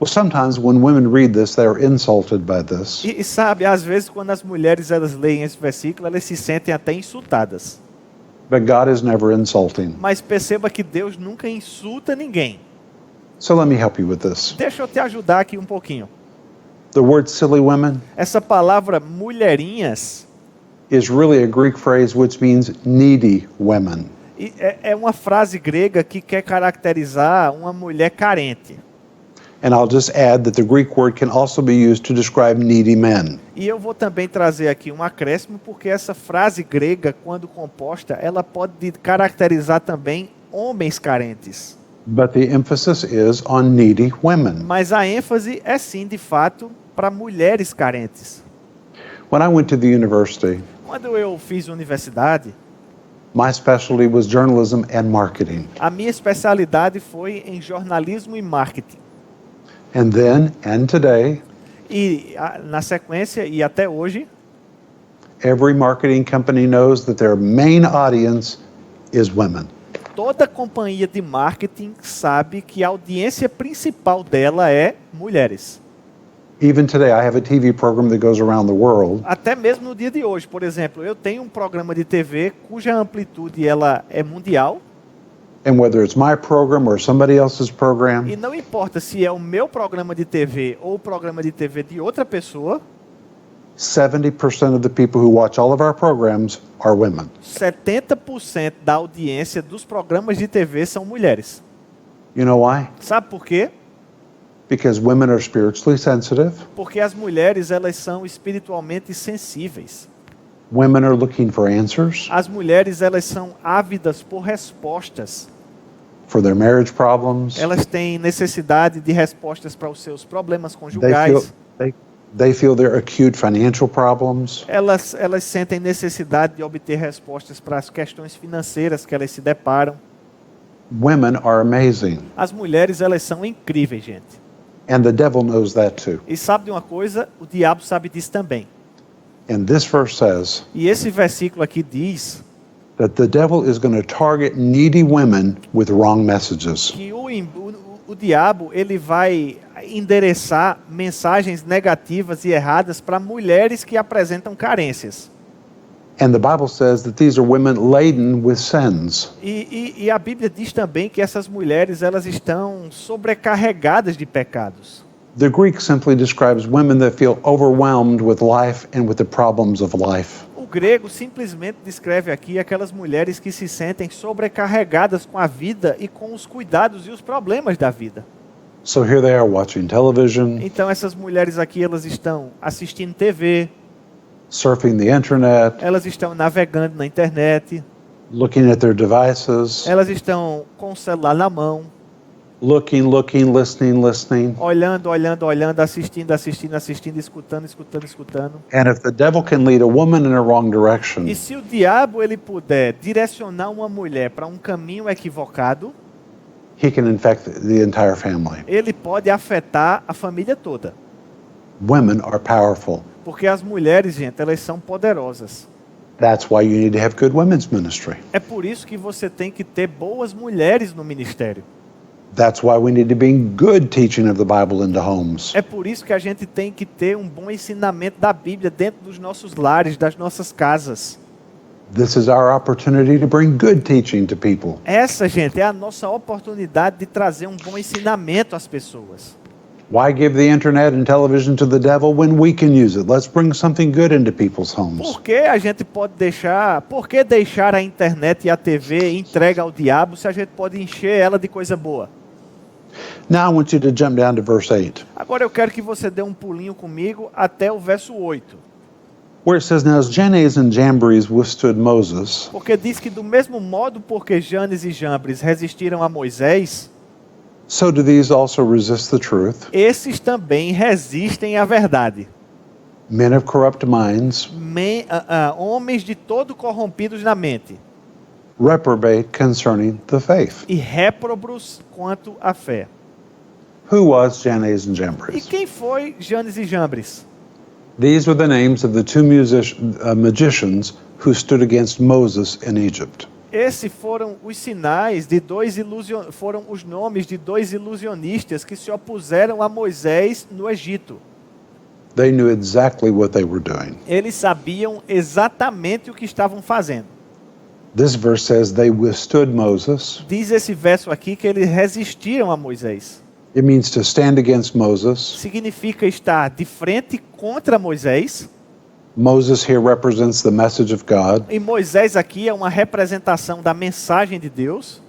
Well, sometimes when women read this, they are insulted by this. E sabe, às vezes quando as mulheres elas leem esse versículo, elas se sentem até insultadas. But God is never insulting. Mas perceba que Deus nunca insulta ninguém. So let me help you with this. Deixa eu te ajudar aqui um pouquinho. The word silly women Essa palavra mulherinhas is really a Greek phrase which means needy women. é uma frase grega que quer caracterizar uma mulher carente. And I'll just add that the Greek word can also be used to describe needy men. E eu vou também trazer aqui um acréscimo, porque essa frase grega, quando composta, ela pode caracterizar também homens carentes. But the emphasis is on needy women. Mas a ênfase é sim, de fato, para mulheres carentes. When I went to the university, Quando eu fiz universidade, my specialty was journalism and marketing. a minha especialidade foi em jornalismo e marketing. And then, and today, E na sequência, e até hoje, every marketing company knows that their main audience is women. toda companhia de marketing sabe que a audiência principal dela é mulheres. Even today, I have a TV program that goes around the world, Até mesmo no dia de hoje, por exemplo, eu tenho um programa de TV cuja amplitude ela é mundial. and whether it's my program or somebody else's program, E não importa se é o meu programa de TV ou o programa de TV de outra pessoa, 70% of the people who watch all of our programs are women. 70% da audiência dos programas de TV são mulheres. You know why? Sabe por quê? Because women are spiritually sensitive. Porque as mulheres elas são espiritualmente sensíveis. Women are looking for answers As mulheres elas são ávidas por respostas. for their marriage problems. Elas têm necessidade de respostas para os seus problemas They conjugais. they feel their acute financial problems. Elas sentem necessidade de obter respostas para as questões financeiras que elas se deparam. Women are amazing, As mulheres elas são incríveis, gente. and the devil knows that too. E sabe de uma coisa? O diabo sabe disso também. And this verse says E esse versículo aqui diz that the devil is going to target needy women with wrong messages. que o diabo ele vai endereçar mensagens negativas e erradas para mulheres que apresentam carências. And the Bible says that these are women laden with sins. E a Bíblia diz também que essas mulheres elas estão sobrecarregadas de pecados. The Greek simply describes women that feel overwhelmed with life and with the problems of life. O grego simplesmente descreve aqui aquelas mulheres que se sentem sobrecarregadas com a vida e com os cuidados e os problemas da vida. So here they are watching television, Então essas mulheres aqui elas estão assistindo TV, surfing the internet, elas estão navegando na internet, looking at their devices, elas estão com o celular na mão, looking, listening. olhando, assistindo, escutando. And if the devil can lead a woman in a wrong direction, E se o diabo ele puder direcionar uma mulher para um caminho equivocado, he can infect the entire family. ele pode afetar a família toda. Women are powerful. Porque as mulheres, gente, elas são poderosas. That's why you need to have good women's ministry. É por isso que você tem que ter boas mulheres no ministério. That's why we need to bring good teaching of the Bible into homes. É por isso que a gente tem que ter um bom ensinamento da Bíblia dentro dos nossos lares, das nossas casas. This is our opportunity to bring good teaching to people. Essa, gente, é a nossa oportunidade de trazer um bom ensinamento às pessoas. Why give the internet and television to the devil when we can use it? Let's bring something good into people's homes. Por que a gente pode deixar, por que deixar a internet e a TV entregue ao diabo se a gente pode encher ela de coisa boa? Now I want you to jump down to verse 8, Agora eu quero que você dê um pulinho comigo até o verso 8. where it says, Now as Jannes and Jambres withstood Moses, Porque diz que do mesmo modo porque Janes e Jambres resistiram a Moisés, so do these also resist the truth. esses também resistem à verdade. Men of corrupt minds, Homens de todo corrompidos na mente reprobate concerning the faith. e réprobos quanto à fé. Who was Jannes and E Jambres? quem foi Janes e Jambres? These were the names of the two magicians who stood against Moses in Egypt. Esses foram os sinais de foram os nomes de dois ilusionistas que se opuseram a Moisés no Egito. They knew exactly what they were doing. Eles sabiam exatamente o que estavam fazendo. This verse says they withstood Moses. Diz esse verso aqui que eles resistiram a Moisés. It means to stand against Moses. Significa estar de frente contra Moisés. Moses here represents the message of God. E Moisés aqui é uma representação da mensagem de Deus.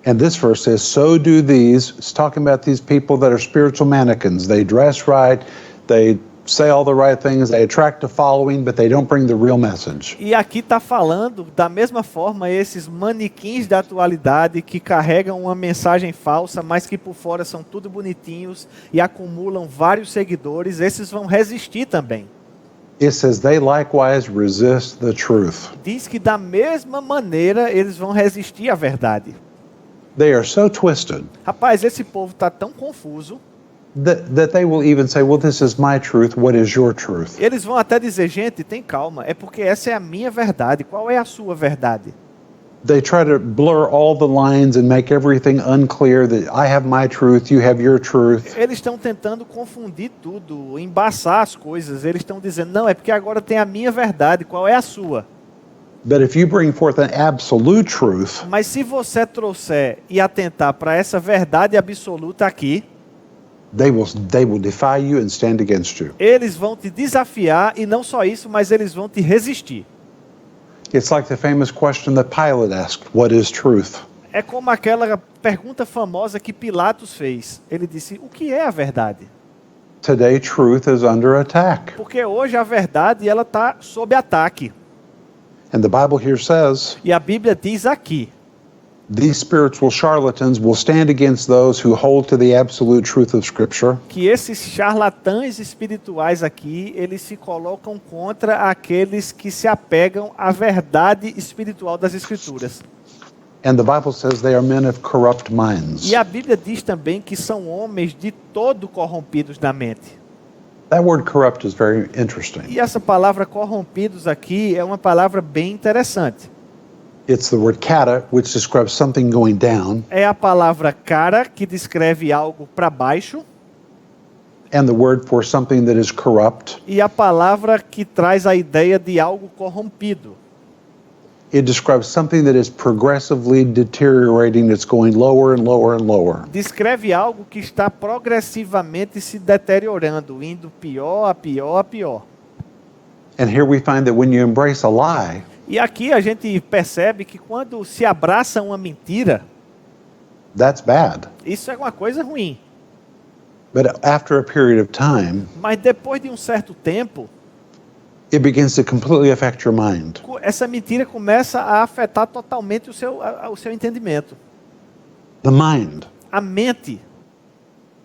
And this verse says, so do these. It's talking about these people that are spiritual mannequins. They dress right. They say all the right things. They attract a following, but they don't bring the real message. E aqui está falando da mesma forma esses manequins da atualidade que carregam uma mensagem falsa, mas que por fora são tudo bonitinhos e acumulam vários seguidores. Esses vão resistir também. It says they likewise resist the truth. Diz que da mesma maneira eles vão resistir à verdade. They are so twisted Rapaz, esse povo está tão confuso. that they will even say, well, this is my truth. What is your truth? Eles vão até dizer, gente, tem calma, é porque essa é a minha verdade. Qual é a sua verdade? They try to blur all the lines and make everything unclear that I have my truth, you have your truth. Eles estão tentando confundir tudo, embaçar as coisas. Eles estão dizendo, não, é porque agora tem a minha verdade. Qual é a sua? But if you bring forth an absolute truth, Mas se você trouxer e atentar para essa verdade absoluta aqui, they will defy you and stand against you. eles vão te desafiar e não só isso, mas eles vão te resistir. It's like the famous question that Pilate asked, what is truth? É como aquela pergunta famosa que Pilatos fez. Ele disse, o que é a verdade? Today, truth is under attack. Porque hoje a verdade ela está sob ataque. And the Bible here says, E a Bíblia diz aqui, these spiritual charlatans will stand against those who hold to the absolute truth of Scripture. que esses charlatães espirituais aqui, eles se colocam contra aqueles que se apegam à verdade espiritual das Escrituras. And the Bible says they are men of corrupt minds. E a Bíblia diz também que são homens de todo corrompidos na mente. That word corrupt is very interesting. E essa palavra corrompidos aqui é uma palavra bem interessante. It's the word kata, which describes something going down, É a palavra cara, que descreve algo para baixo, and the word for something that is corrupt. e a palavra que traz a ideia de algo corrompido. It describes something that is progressively deteriorating. It's going lower and lower and lower. Descreve algo que está progressivamente se deteriorando, indo pior a pior a pior. And here we find that when you embrace a lie, E aqui a gente percebe que quando se abraça uma mentira, that's bad. isso é uma coisa ruim. But after a period of time, Mas depois de um certo tempo, it begins to completely affect your mind. essa mentira começa a afetar totalmente o seu entendimento. The mind. A mente,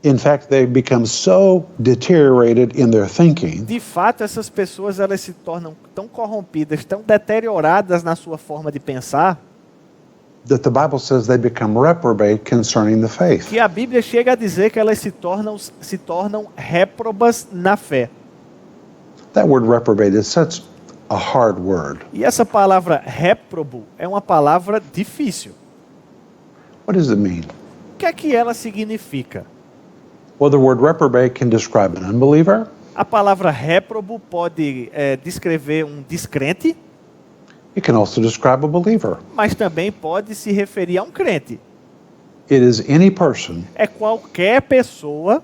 In fact, they become so deteriorated in their thinking de fato, essas pessoas elas se tornam tão corrompidas, tão deterioradas na sua forma de pensar, that the Bible says they become reprobate concerning the faith. que a Bíblia chega a dizer que elas se tornam réprobas na fé. That word reprobate is such a hard word. E essa palavra réprobo é uma palavra difícil. What does it mean? O que é que ela significa? Well, the word reprobate can describe an unbeliever. A palavra réprobo pode descrever um descrente, It can also describe a believer. mas também pode se referir a um crente. It is any person É qualquer pessoa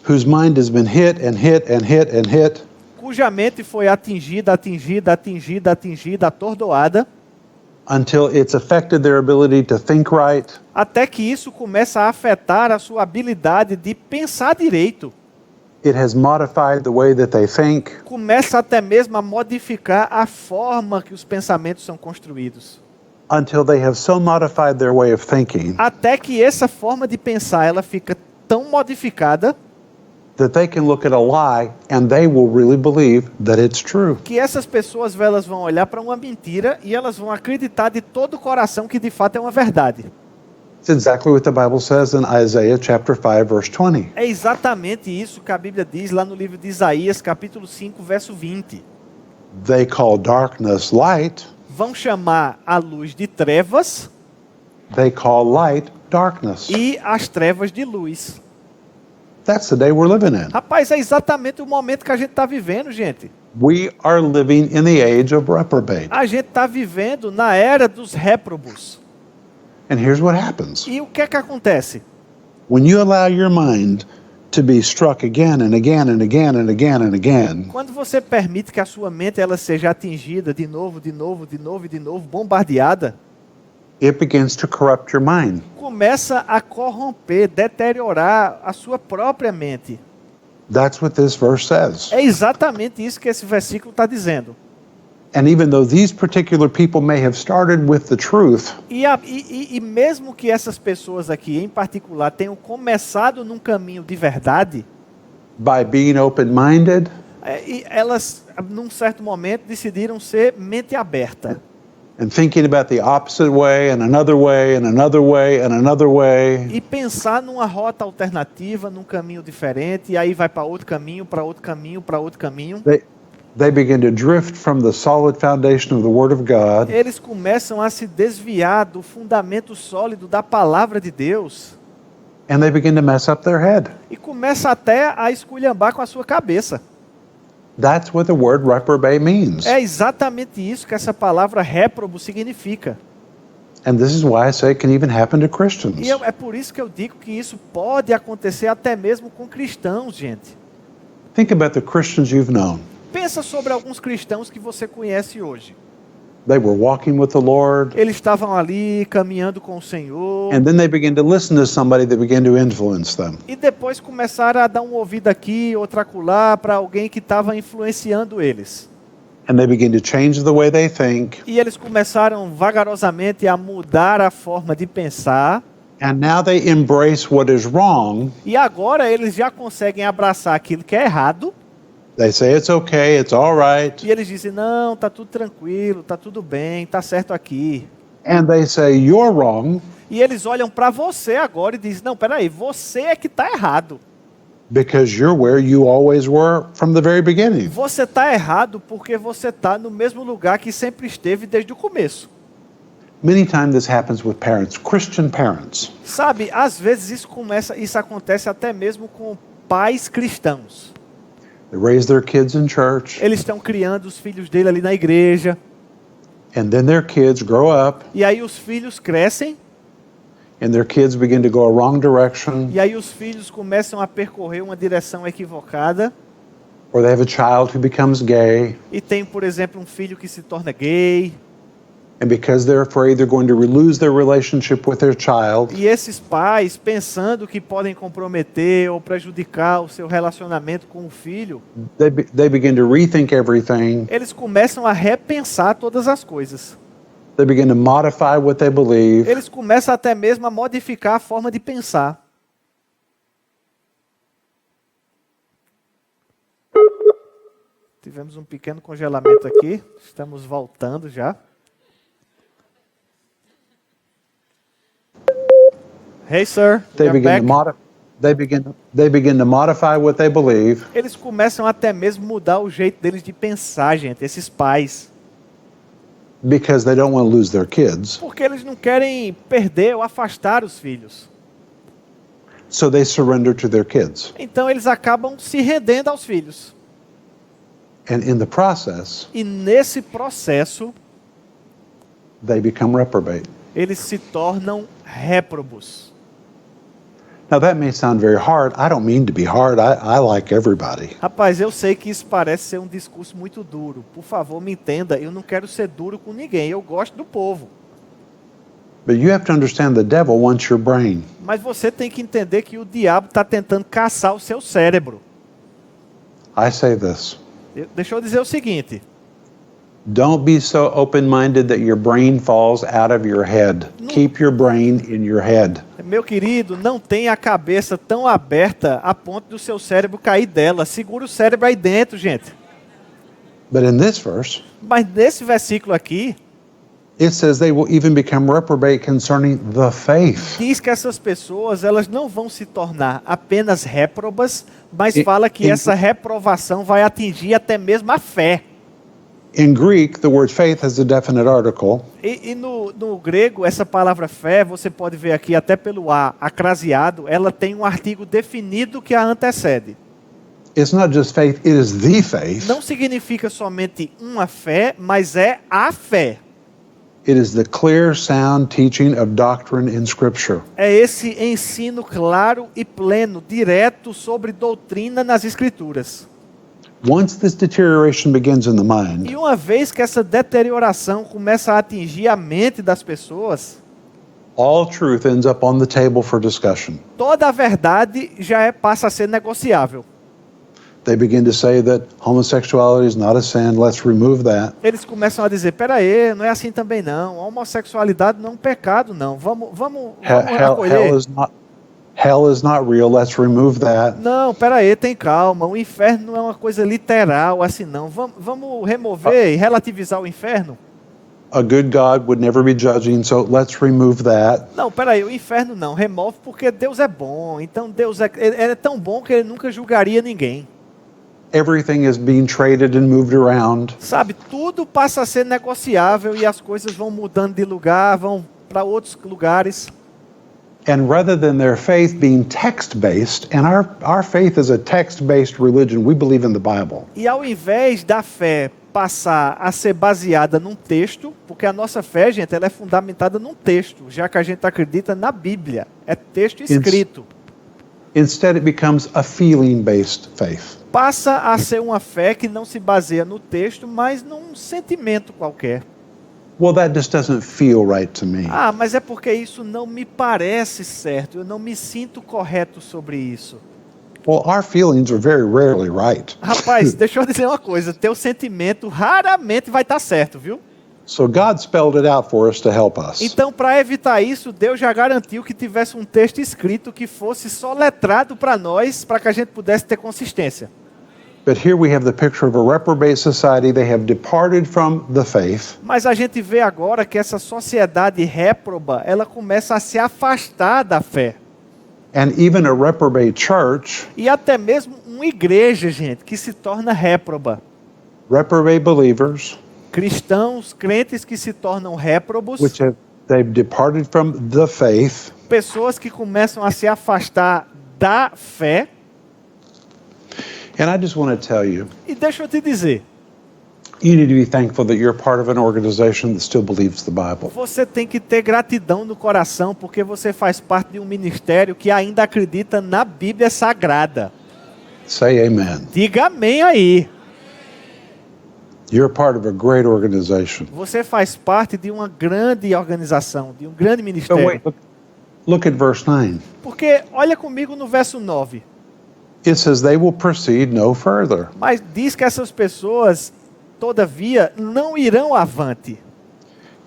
whose mind has been hit and hit and hit and hit cuja mente foi atingida, atordoada, until it's affected their ability to think right, até que isso começa a afetar a sua habilidade de pensar direito. it has modified the way that they think, Começa até mesmo a modificar a forma que os pensamentos são construídos. until they have so modified their way of thinking Até que essa forma de pensar ela fica tão modificada that they can look at a lie and they will really believe that it's true. que essas pessoas elas vão olhar para uma mentira e elas vão acreditar de todo o coração que de fato é uma verdade. It's exactly what the Bible says in Isaiah chapter 5 verse 20. É exatamente isso que a Bíblia diz lá no livro de Isaías, capítulo 5, verso 20. They call darkness light, Vão chamar a luz de trevas they call light darkness. e as trevas de luz. That's the day we're living in. Rapaz, é exatamente o momento que a gente está vivendo, gente. We are living in the age of reprobate. A gente está vivendo na era dos réprobos. And here's what happens. E o que é que acontece? When you allow your mind to be struck again and again and again and again and again, Quando você permite que a sua mente ela seja atingida de novo, bombardeada, it begins to corrupt your mind. começa a corromper, deteriorar a sua própria mente. That's what this verse says. É exatamente isso que esse versículo está dizendo. And even though these particular people may have started with the truth, E mesmo que essas pessoas aqui, em particular, tenham começado num caminho de verdade, by being open-minded, e elas, num certo momento, decidiram ser mente aberta. and thinking about the opposite way and another way and another way and another way, E pensar numa rota alternativa, num caminho diferente, e aí vai para outro caminho, para outro caminho, para outro caminho. they begin to drift from the solid foundation of the Word of God, Eles começam a se desviar do fundamento sólido da palavra de Deus and they begin to mess up their head. e começa até a esculhambar com a sua cabeça. That's what the word reprobate means. É exatamente isso que essa palavra réprobo significa. And this is why I say it can even happen to Christians. E é por isso que eu digo que isso pode acontecer até mesmo com cristãos, gente. Think about the Christians you've known. Pensa sobre alguns cristãos que você conhece hoje. They were walking with the Lord, Eles estavam ali caminhando com o Senhor. and then they begin to listen to somebody that began to influence them. E depois começaram a dar um ouvido aqui, outro acolá, para alguém que estava influenciando eles. And they begin to change the way they think. E eles começaram vagarosamente a mudar a forma de pensar. And now they embrace what is wrong. E agora eles já conseguem abraçar aquilo que é errado. They say it's okay, it's all right. E eles dizem, não, tá tudo tranquilo, tá tudo bem, tá certo aqui. And they say you're wrong E eles olham para você agora e dizem, não, peraí, você é que tá errado. because you're where you always were from the very beginning. Você tá errado porque você tá no mesmo lugar que sempre esteve desde o começo. Many times this happens with parents, Christian parents. Sabe, às vezes isso acontece até mesmo com pais cristãos. They raise their kids in church, Eles estão criando os filhos dele ali na igreja. and then their kids grow up, E aí os filhos crescem. and their kids begin to go a wrong direction, E aí os filhos começam a percorrer uma direção equivocada. or they have a child who becomes gay, E tem, por exemplo, um filho que se torna gay. and because they're afraid they're going to lose their relationship with their child, E esses pais, pensando que podem comprometer ou prejudicar o seu relacionamento com o filho, they begin to rethink everything. eles começam a repensar todas as coisas. They begin to modify what they believe. Eles começam até mesmo a modificar a forma de pensar. Tivemos um pequeno congelamento aqui. Estamos voltando já. Hey, sir. They We are begin back. they begin to modify what they believe, Eles começam até mesmo mudar o jeito deles de pensar, gente, esses pais. because they don't want to lose their kids. Porque eles não querem perder ou afastar os filhos. So they surrender to their kids. Então eles acabam se rendendo aos filhos. And in the process, E nesse processo, they become reprobate. eles se tornam réprobos. Now that may sound very hard. I don't mean to be hard. I like everybody. Rapaz, eu sei que isso parece ser um discurso muito duro. Por favor, me entenda, eu não quero ser duro com ninguém. Eu gosto do povo. But you have to understand the devil wants your brain. Mas você tem que entender que o diabo está tentando caçar o seu cérebro. I say this. Deixa eu dizer o seguinte. Don't be so open-minded that your brain falls out of your head. Keep your brain in your head. Meu querido, não tenha a cabeça tão aberta a ponto do seu cérebro cair dela. Segura o cérebro aí dentro, gente. But in this verse, Mas nesse versículo aqui, it says they will even become reprobate concerning the faith. diz que essas pessoas elas não vão se tornar apenas réprobas, mas E- fala que e- essa reprovação vai atingir até mesmo a fé. In Greek, the word faith has a definite article. E no grego, essa palavra fé, você pode ver aqui até pelo A, acraseado, ela tem um artigo definido que a antecede. It's not just faith, it is the faith. Não significa somente uma fé, mas é a fé. It is the clear, sound teaching of doctrine in Scripture. É esse ensino claro e pleno, direto sobre doutrina nas Escrituras. Once this deterioration begins in the mind, E uma vez que essa deterioração começa a atingir a mente das pessoas, all truth ends up on the table for discussion. toda a verdade passa a ser negociável. They begin to say that homosexuality is not a sin, let's remove that. Eles começam a dizer, peraí, não é assim também não, a homossexualidade não é um pecado não, vamos acolher. Hell is not real, let's remove that. Não, peraí, tem calma, o inferno não é uma coisa literal assim não, vamos remover e relativizar o inferno. A good God would never be judging, so let's remove that. Não, peraí, o inferno não, remove porque Deus é bom, então Deus ele é tão bom que ele nunca julgaria ninguém. Everything is being traded and moved around. Sabe, tudo passa a ser negociável e as coisas vão mudando de lugar, vão para outros lugares. And rather than their faith being text-based, and our faith is a text-based religion, we believe in the Bible. E ao invés da fé passar a ser baseada num texto, porque a nossa fé, gente, ela é fundamentada num texto, já que a gente acredita na Bíblia. É texto escrito. Instead, it becomes a feeling-based faith. Passa a ser uma fé que não se baseia no texto, mas num sentimento qualquer. Well, that just doesn't feel right to me. Ah, mas é porque isso não me parece certo, eu não me sinto correto sobre isso. Well, our feelings are very rarely right. Rapaz, deixa eu dizer uma coisa, teu sentimento raramente vai estar certo, viu? So God spelled it out for us to help us. Então, para evitar isso, Deus já garantiu que tivesse um texto escrito que fosse soletrado para nós, para que a gente pudesse ter consistência. But here we have the picture of a reprobate society. They have departed from the faith. Mas a gente vê agora que essa sociedade réproba, ela começa a se afastar da fé. And even a reprobate church, E até mesmo uma igreja, gente, que se torna réproba. reprobate believers, Cristãos, crentes que se tornam réprobos, They've departed from the faith. Pessoas que começam a se afastar da fé. And I just want to tell you, E deixa eu te dizer, you need to be thankful that you're part of an organization that still believes the Bible. você tem que ter gratidão no coração, porque você faz parte de um ministério que ainda acredita na Bíblia Sagrada. Say amen. Diga amém aí. You're part of a great organization. Você faz parte de uma grande organização, de um grande So ministério. wait, look at verse 9. Porque olha comigo no verso 9. It says they will proceed no further. Mas diz que essas pessoas, todavia, não irão avante.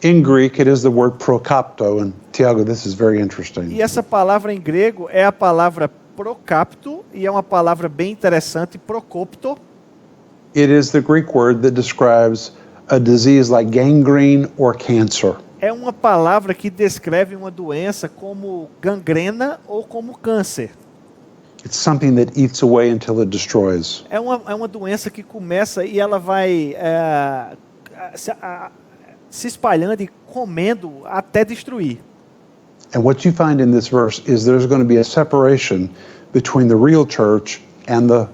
In Greek, it is the word prokopto. And Tiago, this is very interesting. E essa palavra em grego é a palavra prokapto, e é uma palavra bem interessante, procopto. It is the Greek word that describes a disease like gangrene or cancer. É uma palavra que descreve uma doença como gangrena ou como câncer. It's something that eats away until it destroys. É uma doença que começa e ela vai se espalhando e comendo até destruir. And what you find in this verse is there's going to be a separation between the real church and the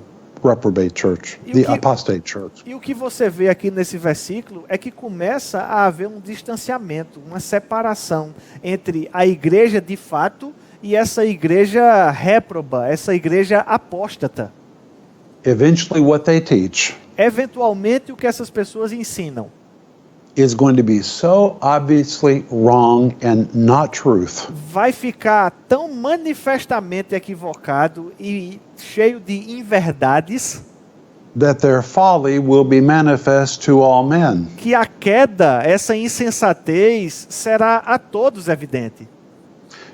reprobate church, the apostate church. E o que você vê aqui nesse versículo é que começa a haver um distanciamento, uma separação entre a igreja de fato e essa igreja réproba, essa igreja apóstata. Eventually what they teach Eventualmente, o que essas pessoas ensinam is going to be so obviously wrong and not truth vai ficar tão manifestamente equivocado e cheio de inverdades that their folly will be manifest to all men. que a queda, essa insensatez, será a todos evidente.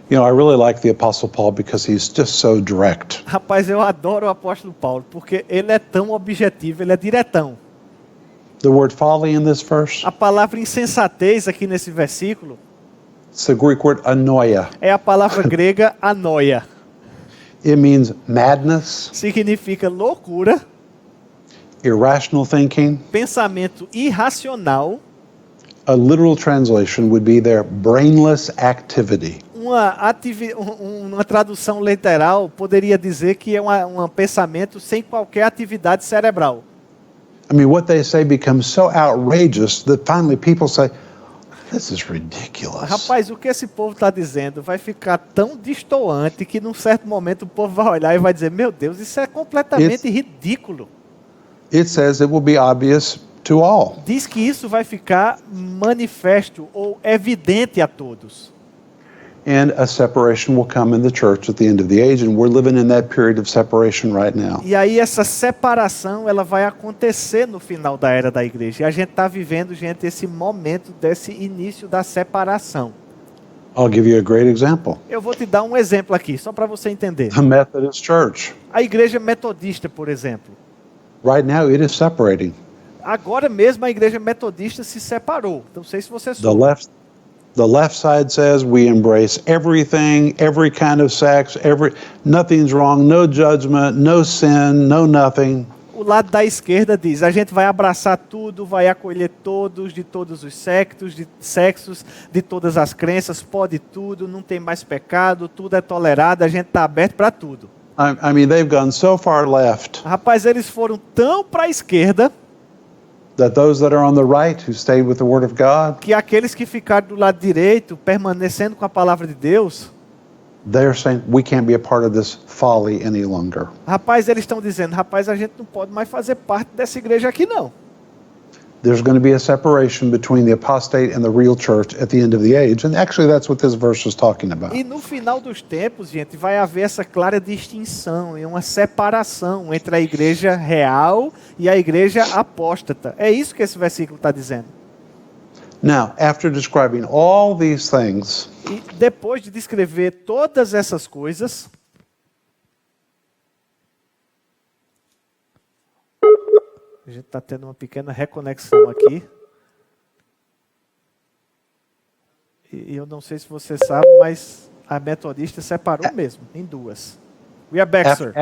You know, I really like the Apostle Paul because he's just so direct. Rapaz, eu adoro o apóstolo Paulo, porque ele é tão objetivo, ele é diretão. The word folly in this verse, A palavra insensatez aqui nesse versículo it's the Greek word anoia. é a palavra grega anoia. It means madness, Significa loucura, irrational thinking. pensamento irracional, A literal translation would be their brainless activity. uma tradução literal poderia dizer que é um pensamento sem qualquer atividade cerebral. I mean, what they say becomes so outrageous that finally people say, this is ridiculous. Rapaz, o que esse povo está dizendo vai ficar tão destoante que num certo momento o povo vai olhar e vai dizer, meu Deus, isso é completamente ridículo. It says it will be obvious to all. Diz que isso vai ficar manifesto ou evidente a todos. And a separation will come in the church at the end of the age, and we're living in that period of separation right now. E aí essa separação ela vai acontecer no final da era da igreja. E a gente está vivendo, gente, esse momento desse início da separação. I'll give you a great example. Eu vou te dar um exemplo aqui, só para você entender. The Methodist Church. A igreja metodista, por exemplo. Right now it is separating. Agora mesmo a igreja metodista se separou. Não sei se você soube. The left side says we embrace everything, every kind of sex, nothing's wrong, no judgment, no sin, no nothing. O lado da esquerda diz, a gente vai abraçar tudo, vai acolher todos, de todos os sexos, de todas as crenças, pode tudo, não tem mais pecado, tudo é tolerado, a gente está aberto para tudo. I mean, they've gone so far left Rapaz, eles foram tão para a esquerda that those that are on the right who stayed with the Word of God, que aqueles que ficaram do lado direito, permanecendo com a palavra de Deus, they're saying we can't be a part of this folly any longer. rapaz, eles estão dizendo, rapaz, a gente não pode mais fazer parte dessa igreja aqui não. There's going to be a separation between the apostate and the real church at the end of the age. And actually that's what this verse is talking about. E no final dos tempos, gente, vai haver essa clara distinção e uma separação entre a igreja real e a igreja apóstata. É isso que esse versículo está dizendo. Now, after describing all these things, E depois de descrever todas essas coisas, a gente está tendo uma pequena reconexão aqui. E eu não sei se você sabe, mas a metodista separou mesmo, em duas. We are back, sir.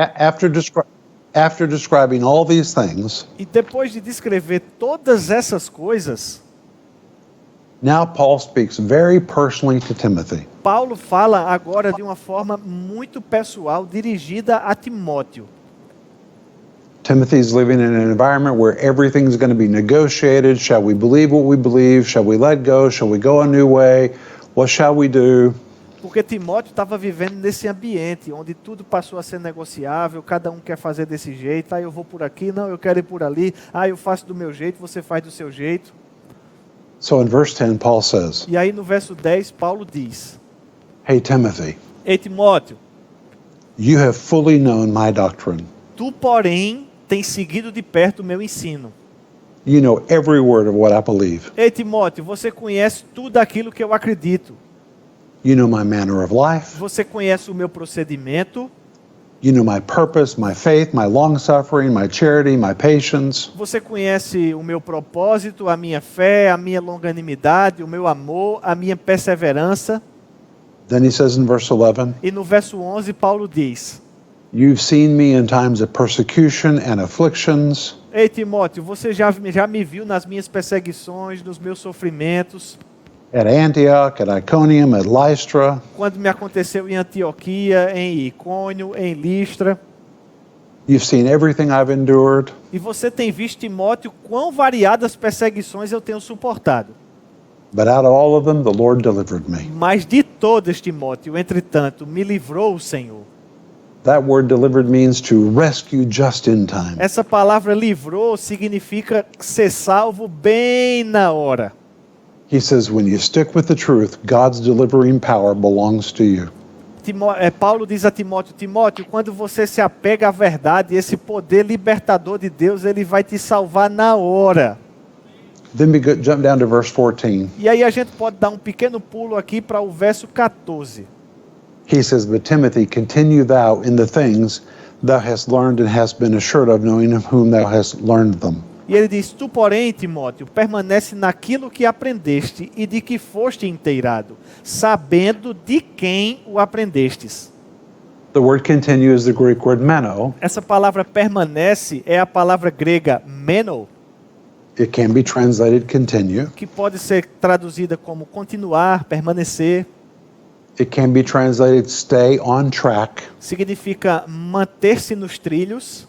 after describing all these things, E depois de descrever todas essas coisas, Now Paul speaks very personally to Timothy. Paulo fala agora de uma forma muito pessoal, dirigida a Timóteo. Timothy's living in an environment where everything's going to be negotiated. Shall we believe what we believe? Shall we let go? Shall we go a new way? What shall we do? Porque Timóteo estava vivendo nesse ambiente, onde tudo passou a ser negociável, cada um quer fazer desse jeito, eu vou por aqui, não, eu quero ir por ali, eu faço do meu jeito, você faz do seu jeito. So in verse 10, Paul says, E aí no verso 10, Paulo diz, Hey Timothy, Ei Timóteo, you have fully known my doctrine. tu porém tens seguido de perto o meu ensino. You know every word of what I believe. Ei Timóteo, você conhece tudo aquilo que eu acredito. You know my manner of life. Você conhece o meu procedimento. You know my purpose, my faith, my long-suffering, my charity, my patience. Você conhece o meu propósito, a minha fé, a minha longanimidade, o meu amor, a minha perseverança. Then he says in verse 11, E no verso 11, Paulo diz, You've seen me in times of persecution and afflictions. Ei Timóteo, você já me viu nas minhas perseguições, nos meus sofrimentos, At Antioch, at Iconium, at Lystra. quando me aconteceu em Antioquia, em Icônio, em Listra. You've seen everything I've endured. E você tem visto, Timóteo, quão variadas perseguições eu tenho suportado. But out of all of them, the Lord delivered me. Mas de todas, Timóteo, entretanto, me livrou o Senhor. That word delivered means to rescue just in time. Essa palavra livrou significa ser salvo bem na hora. He says, when you stick with the truth, God's delivering power belongs to you. Paulo diz a Timóteo, Timóteo, quando você se apega à verdade, esse poder libertador de Deus, ele vai te salvar na hora. Then we jump down to verse 14. E aí a gente pode dar um pequeno pulo aqui para o verso 14. He says, But Timothy, continue thou in the things thou hast learned and hast been assured of, knowing of whom thou hast learned them. E ele diz, tu porém, Timóteo, permanece naquilo que aprendeste e de que foste inteirado, sabendo de quem o aprendestes. The word continue is the Greek word meno. Essa palavra permanece é a palavra grega meno, It can be translated continue. que pode ser traduzida como continuar, permanecer. It can be translated stay on track. Significa manter-se nos trilhos.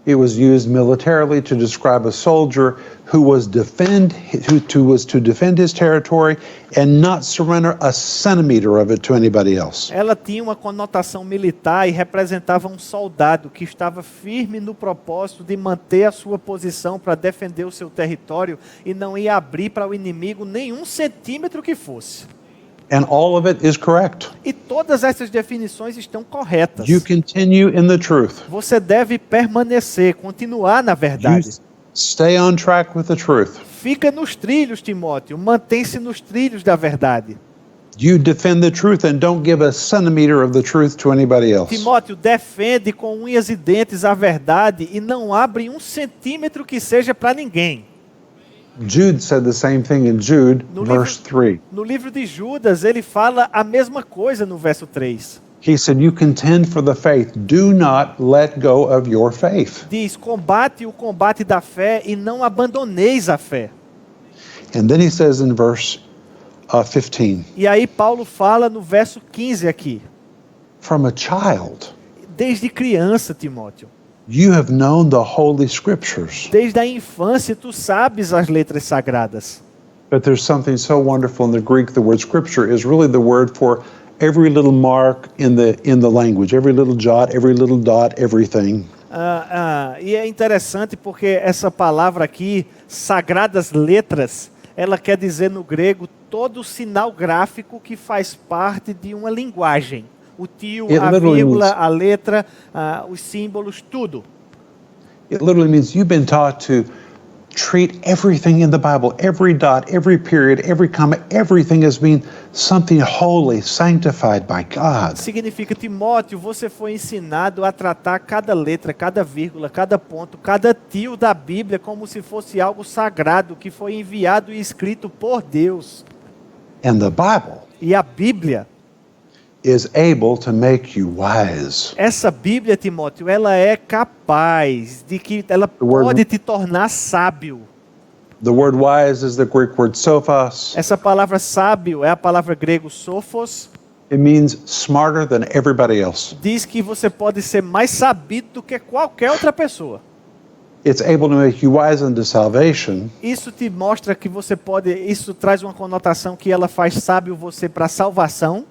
It was used militarily to describe a soldier who was to defend his territory and not surrender a centimeter of it to anybody else. Ela tinha uma conotação militar e representava um soldado que estava firme no propósito de manter a sua posição para defender o seu território e não ia abrir para o inimigo nenhum centímetro que fosse. And all of it is correct. E todas essas definições estão corretas. You continue in the truth. Você deve permanecer, continuar na You verdade. stay on track with the truth. Fica nos trilhos, Timóteo. Mantém-se nos trilhos da verdade. You defend the truth and don't give a centimeter of the truth to anybody else. Timóteo, defende com unhas e dentes a verdade e não abre um centímetro que seja para ninguém. Jude said the same thing in Jude, No verse 3. No livro de Judas, ele fala a mesma coisa no verso 3. He said, You contend for the faith. Do not let go of your faith. Diz, combate o combate da fé e não abandoneis a fé. And then he says in verse 15, E aí Paulo fala no verso 15 aqui. From a child, Desde criança, Timóteo. you have known the Holy Scriptures. Desde a infância tu sabes as letras sagradas. But there's something so wonderful in the Greek. The word Scripture is really the word for every little mark in the language, every little jot, every little dot, everything. E é interessante porque essa palavra aqui, sagradas letras, ela quer dizer no grego todo o sinal gráfico que faz parte de uma linguagem. O tio, It a literally vírgula, means- a letra, os símbolos, tudo. It literally means you've been taught to treat everything in the Bible, every dot, every period, every comma, everything as being something holy, sanctified by God. Significa, Timóteo, você foi ensinado a tratar cada letra, cada vírgula, cada ponto, cada tio da Bíblia como se fosse algo sagrado que foi enviado e escrito por Deus. And the Bible E a Bíblia, is able to make you wise. essa Bíblia, Timóteo, ela é capaz de que ela word- pode te tornar sábio. The word wise is the Greek word sophos. Essa palavra sábio é a palavra grego sophos. It means smarter than everybody else. Diz que você pode ser mais sabido do que qualquer outra pessoa. It's able to make you wise unto salvation. Isso te mostra que você pode, isso traz uma conotação que ela faz sábio você para salvação.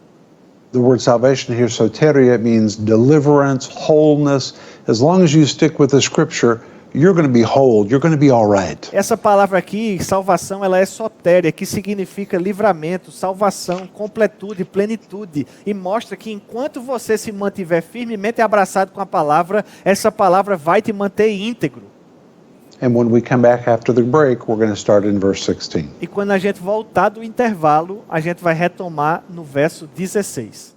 The word salvation here, soteria, it means deliverance, wholeness. As long as you stick with the scripture, you're going to be whole, you're going to be all right. Essa palavra aqui, salvação, ela é sotéria, que significa livramento, salvação, completude, plenitude. E mostra que enquanto você se mantiver firmemente abraçado com a palavra, essa palavra vai te manter íntegro. And when we come back after the break, we're going to start in verse 16. E quando a gente voltar do intervalo, a gente vai retomar no verso 16.